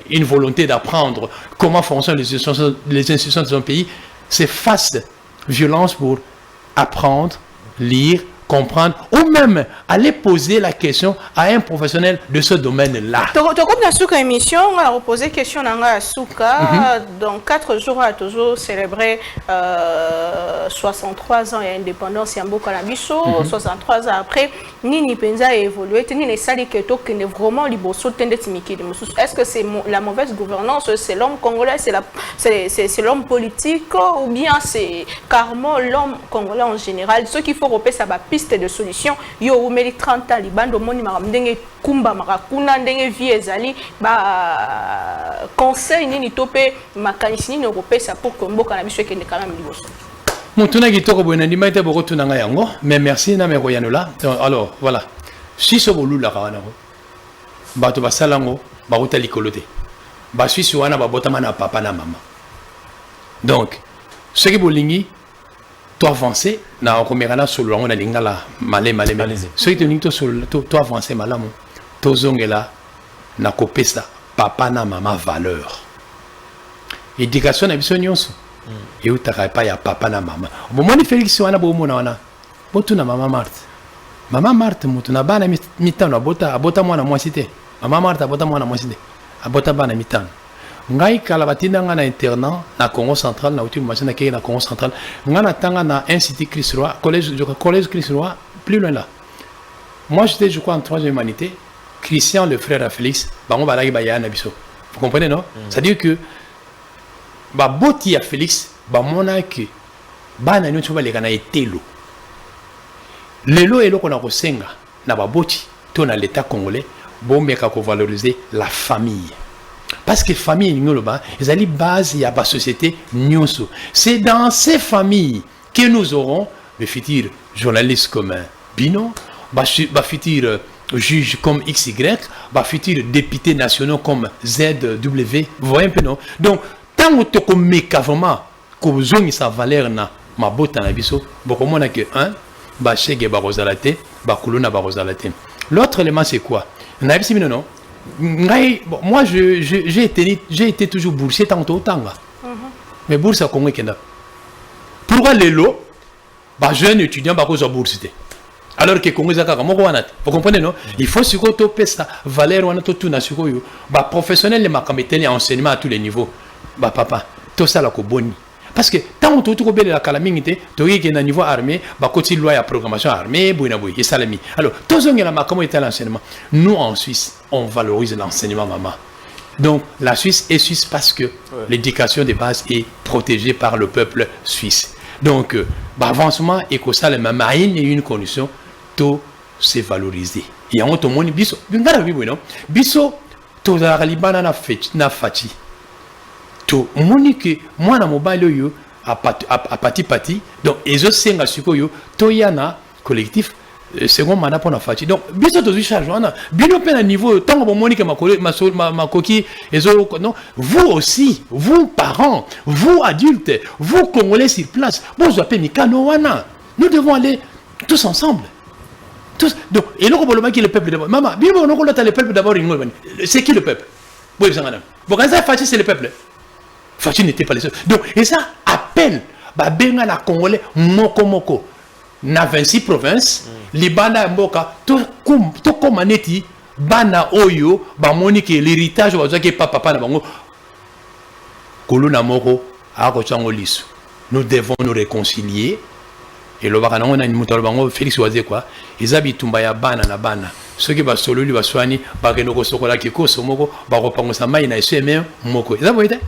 une volonté d'apprendre comment fonctionnent les institutions de son pays, se fasse violence pour apprendre, lire, comprendre, ou même aller poser la question à un professionnel de ce domaine-là. Comme dans la émission, on a posé question à Souka. Dans 4 jours, on a toujours célébré 63 ans d'indépendance. Il y a beaucoup de 63 ans après, Nini Penza a évolué. Nini Sali Keto qui est vraiment liboso tendetimiké. Est-ce que c'est la mauvaise gouvernance, c'est l'homme congolais, c'est l'homme politique, ou bien c'est carrément l'homme congolais en général? Ce qu'il faut repérer, ça va de solution. Yo ou meli 30 ans libando moni maramdenge kumba marakuna ndenge vie ezali ba conseil nini topé makanisi nini opesa pour que mboka na biso ekende kana miliboso. Mutuna kitoko boyena ndima ite boko tunanga yango mais merci na me koyanola. Alors voilà. Si so bolu la kana ko bato basalango ba uta likolote. Ba suisse wana ba botama na papa na maman. Donc ce qui bolingi toi avancer na okomera sur le on a lingala malé ce qui te ning toi avancer malamu to zongela na kopesa papa na maman valeur éducation na biso nyonso et utaka pa ya papa na maman bon moni Félix wana bo mona wana botu na maman Marthe mutu na bana mitano abota mwana mwasi te maman Marthe abota mwana mwasi te abota bana mitano ngai kala batinda nga na internat na Congo central na uti machine na na Congo central nga na tanga na institut Christ Roi collège Christ Roi plus loin là. Moi j'étais je crois en 3e humanité. Christian le frère à Félix bango balaki ba ya na biso. Vous comprenez non? Ça veut dire que ba boti ya Félix ba mona que bana nyonso ba leka na etelo. Lelo eloko na kosenga na ba boti to na l'état congolais bon meka ko valoriser la famille. Parce que famille n'yoloba, ils allaient base à la société nyonso. C'est dans ces familles que nous aurons le futur journaliste comme Bino, le futur juge comme XY, le futur député nationaux comme ZW. Vous voyez un peu non? Donc tant que tu as vraiment que vous avez sa valeur na ma botte na biso, beaucoup moins que un, ba chege ba rozalate, ba kuluna ba rozalate. L'autre élément c'est quoi? Na bisi non? Moi, j'ai été toujours boursier tant que tanga. Mais bourse à Congo Kenda. Pourquoi les lots, jeunes étudiants, sont boursiers? Alors que Congo Zaka, vous comprenez non? Il faut se retrouver ça, valeur, on a tout na sur eux. Professionnel, les macamétels, enseignement à tous les niveaux. Papa, tout ça là, boni. Parce que tant que tu as la calamité, tu as un niveau armé, tu as loi à programmation armée, et salami. Alors, tous les gens qui ont l'enseignement. Nous, en Suisse, on valorise l'enseignement, maman. Donc, la Suisse est suisse parce que l'éducation de base est protégée par le peuple suisse. Donc, avancement et que ça, il y a une condition, tout c'est valorisé. Il y a un autre monde, biso, tout na fati. To monique moi na mobile yo a pati donc les autres senga sikoyo to yana collectif second mandat pour na fati donc biso to charge on a bino pe na niveau tant que monique ma coquille les autres non vous aussi vous parents vous adultes vous congolais sur place vous appelez mikano wana nous devons aller tous ensemble tous donc et le problème qui le peuple d'abord maman bino on a le peuple d'abord c'est qui le peuple bon quand ça fati c'est le peuple. Fachi n'était pas les seuls. Donc, et ça appelle, benga na Congolais, moko. Na 26 provinces, Libana Mboka, tout comme aneti, bana oyo, monique l'héritage, papa na bango, Koluna moko, ako chango lisu. nous devons nous réconcilier. Et le baran on a une moutarde Félix Oazé quoi. Ils habitent Tumbaya bana na bana. Ceux qui va solo lui va soigner, va renouer sokola qui cause moko, va reprendre sa main na SM moko. Ils avez été.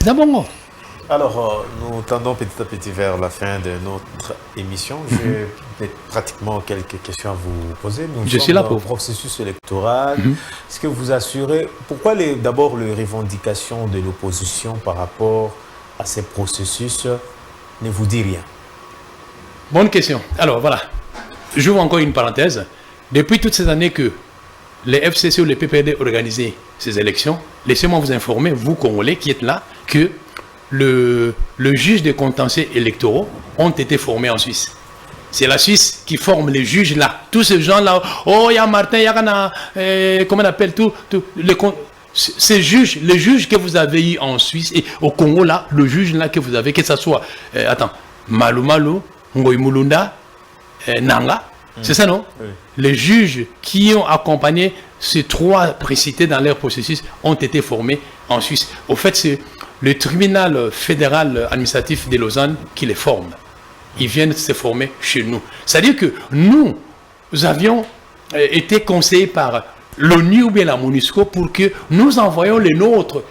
Ils ont Alors, nous tendons petit à petit vers la fin de notre émission. J'ai pratiquement quelques questions à vous poser. Nous Je suis là dans pour le processus électoral. Est-ce que vous assurez, pourquoi d'abord les revendications de l'opposition par rapport à ces processus ne vous dit rien? Bonne question. Alors voilà, j'ouvre encore une parenthèse. Depuis toutes ces années que les FCC ou les PPD organisaient ces élections, laissez-moi vous informer, vous Congolais qui êtes là, que le juge des contentieux électoraux ont été formés en Suisse. C'est la Suisse qui forme les juges là. Tous ces gens-là, oh, il y a Martin, il y a comment on appelle tout ces juges, les juges que vous avez eu en Suisse et au Congo là, le juge là que vous avez, que ce soit, Malou Malou, Ngoy Mulunda, Nanga, c'est ça non? Oui. Les juges qui ont accompagné ces trois précités dans leur processus ont été formés en Suisse. Au fait, c'est le tribunal fédéral administratif de Lausanne qui les forme. Ils viennent se former chez nous. C'est-à-dire que nous avions été conseillés par l'ONU ou bien la MONUSCO pour que nous envoyions les nôtres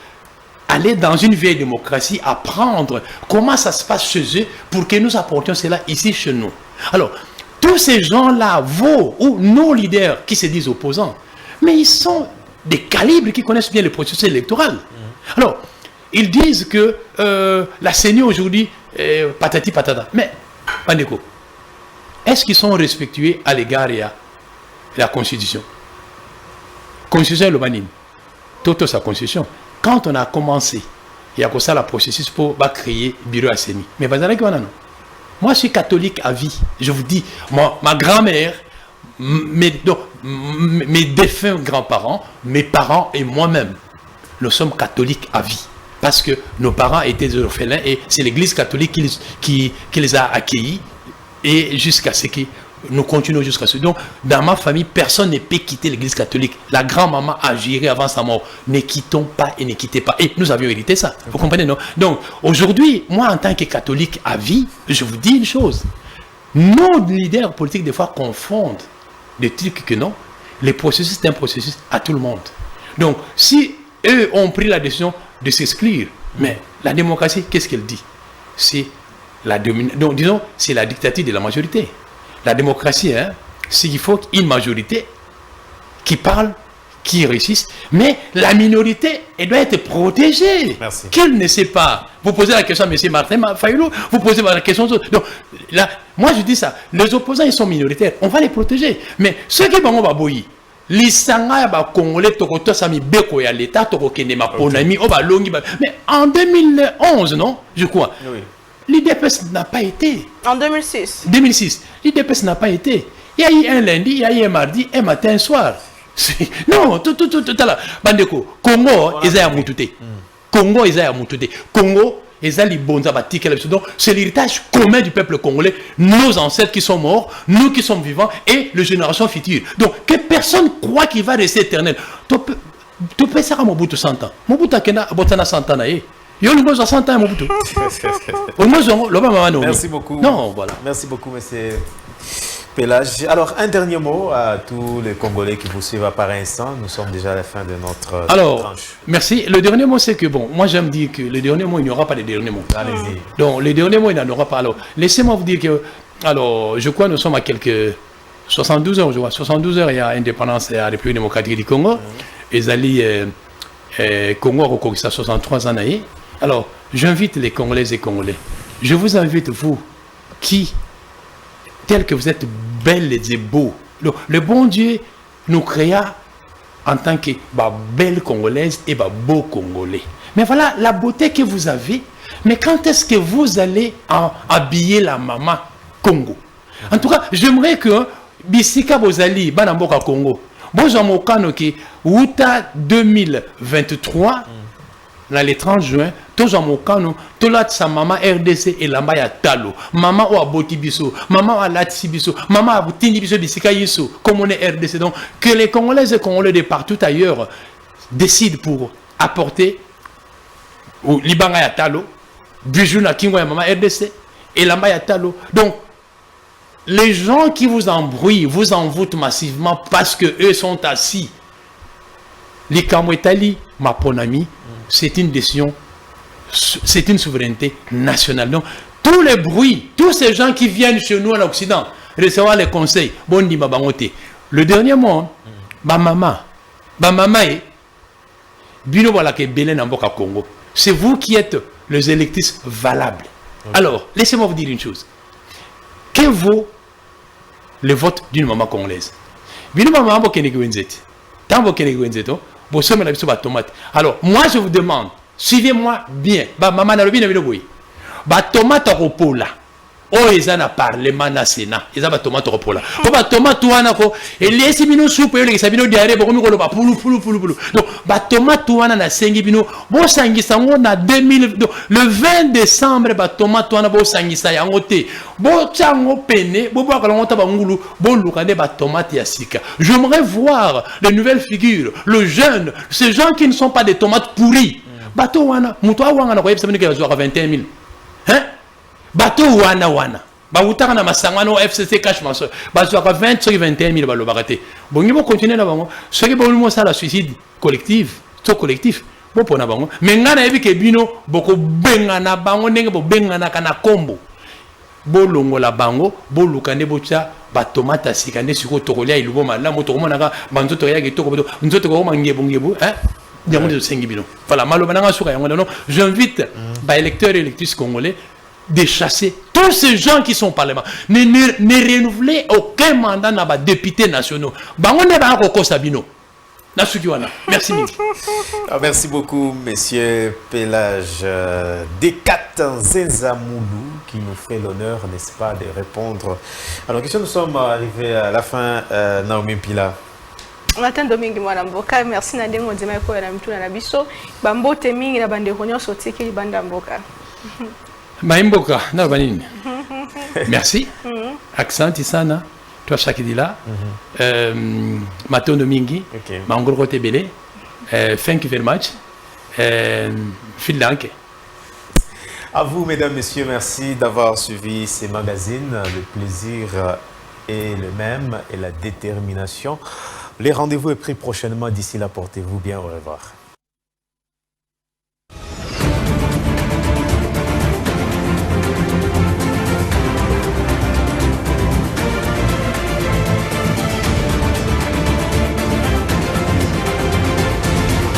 aller dans une vieille démocratie, apprendre comment ça se passe chez eux pour que nous apportions cela ici chez nous. Alors, tous ces gens-là, vos ou nos leaders qui se disent opposants, mais ils sont des calibres qui connaissent bien le processus électoral. Alors, ils disent que la CENI aujourd'hui, patati patata. Mais, Pandeko, est-ce qu'ils sont respectueux à l'égard de la Constitution? Constitution le banine. Toute sa Constitution. Quand on a commencé, il y a comme ça le processus pour créer bureau à CENI. Mais pas avec non. Moi, je suis catholique à vie. Je vous dis, ma grand-mère, mes défunts grands-parents, mes parents et moi-même, nous sommes catholiques à vie. Parce que nos parents étaient des orphelins et c'est l'Église catholique qui les a accueillis et jusqu'à ce que nous continuons jusqu'à ce. Donc, dans ma famille, personne ne peut quitter l'Église catholique. La grand-maman a géré avant sa mort. Ne quittons pas et ne quittez pas. Et nous avions hérité ça. Vous comprenez, non? Donc, aujourd'hui, moi, en tant que catholique à vie, je vous dis une chose. Nos leaders politiques, des fois, confondent des trucs que non. Le processus, c'est un processus à tout le monde. Donc, si eux ont pris la décision de s'exclure, mais la démocratie, qu'est-ce qu'elle dit? C'est la donc, disons, c'est la dictature de la majorité. La démocratie, hein, c'est qu'il faut une majorité qui parle, qui réussisse, mais la minorité, elle doit être protégée. Merci. Qu'elle ne sait pas. Vous posez la question à M. Martin Fayoulou, vous posez la question aux autres. Donc, là, moi je dis ça, les opposants, ils sont minoritaires, on va les protéger. Mais ceux qui vont boyer, lisanga ba congolais tokoto sami beko ya l'état tokokende maponami o ba longi ba, mais en 2011 non je crois oui. L'IDPS n'a pas été en 2006 l'IDPS n'a pas été. Il y a eu un lundi, il y a eu un mardi, un matin, un soir. Non, tout là. Bandeko, Congo, ils ont moututé. Congo, ils ont moututé. Congo, ils ont libonza batik. Donc, c'est l'héritage commun du peuple congolais. Nos ancêtres qui sont morts, nous qui sommes vivants et les générations futures. Donc, que personne croit qu'il va rester éternel. Tu peux ça à Mobutu 100 ans. Mobutu a 100 ans. Merci beaucoup. Non, voilà. Merci beaucoup, monsieur Pélage. Alors, un dernier mot à tous les Congolais qui vous suivent par instant. Nous sommes déjà à la fin de notre tranche. Merci. Le dernier mot, c'est que, bon, moi j'aime dire que le dernier mot, il n'y aura pas de dernier mot. Allez-y. Donc, le dernier mot, il n'y en aura pas. Alors, laissez-moi vous dire que, alors, je crois que nous sommes à quelques 72 heures, je vois. 72 heures, il y a indépendance et la République démocratique du Congo. Et Zali, Congo a reconnu ça 63 ans. Alors, j'invite les Congolaises et Congolais. Je vous invite, vous, qui, tels que vous êtes belles et beaux. Le bon Dieu nous créa en tant que belles Congolaises et beaux Congolais. Mais voilà la beauté que vous avez. Mais quand est-ce que vous allez habiller la maman Congo? En tout cas, j'aimerais que Bisika Bozali, Banamboka Congo, Bozamokano qui, Outa 2023, le 30 juin, tous en mokano, tout là sa maman RDC et lamba ya talo, maman ou aboti biso, maman a latsi biso, maman a butindi biso bisika yiso, comme on est RDC. Donc que les Congolaises et Congolais de partout ailleurs décident pour apporter au Libanga ya talo, bijou na kingo ya maman RDC, et là-bas ya talo. Donc, les gens qui vous embrouillent, vous envoûtent massivement parce que eux sont assis. Les Kamwetali, ma bonne amie, c'est une décision, c'est une souveraineté nationale. Donc, tous les bruits, tous ces gens qui viennent chez nous en Occident, recevoir les conseils, bon di babangote. Le dernier mot, ma maman, bino wala ke Belen en Boka Congo. C'est vous qui êtes les électrices valables. Alors, laissez-moi vous dire une chose. Que vaut le vote d'une maman congolaise? Bino maman bo kene gwenzeti. Tant bo kene gwenzeto, bo somme la biso ba tomate. Alors, moi je vous demande, suivez-moi bien. Ba maman na lobi na bino boy. Ba tomate ropola. Oh, ils en a parlé, Sénat. Ils ont tomate au pola. Ba tomate wana ko. Et les bino soupe les sabino diarrhée bo ko ba pulu. Donc ba tomate wana na sengi bino bo sangisa ngo na 2000 le 20 décembre ba tomate wana bo sangisa yango te. Bo tsango pene bo ba kalongo ta ba ngulu bo lukande ba tomate ya sika. J'aimerais voir les nouvelles figures, le jeune, ces gens qui ne sont pas des tomates pourries. Bato wana muto wanga na ko yebisa bino ke bazwa 21 000. Hein? Bato wana ba utaka na masangano FCC cash maso bazwa 20 sur 21 000 balo bakate bongi bo continuer na bango soki bo mo sala suicide collectif bo pona bango mais ngana yebi ke bino boko benga na bango ndenge bo benga na kana kombo bo longola bango bo lukande bo tsa ba tomate sikande siko tokolia ilubo mala moto komona ka banzoto ya getoko bo nzoto ko ngebo hein voilà, j'invite les électeurs et électrices congolais de chasser tous ces gens qui sont au Parlement. Ne renouveler aucun mandat dans les députés nationaux. Merci. Merci beaucoup, monsieur Pélage Dekat Zenzamoulou, qui nous fait l'honneur, n'est-ce pas, de répondre. Alors, question, nous sommes arrivés à la fin, Naomi Pila. Matin Domingue Mwanamboka, merci na dengo nzema ko na mtu na biso bambote mingi na bande konyo sotiki banda mboka. Maimboka na banini. Merci. Accent sana toi chaque dit là. Matin Domingue. Mangoro kote belé. Thank you very much. Vielen Dank. À vous mesdames, messieurs, merci d'avoir suivi ces magazines. Le plaisir est le même et la détermination. Les rendez-vous est pris prochainement. D'ici là, portez-vous bien. Au revoir.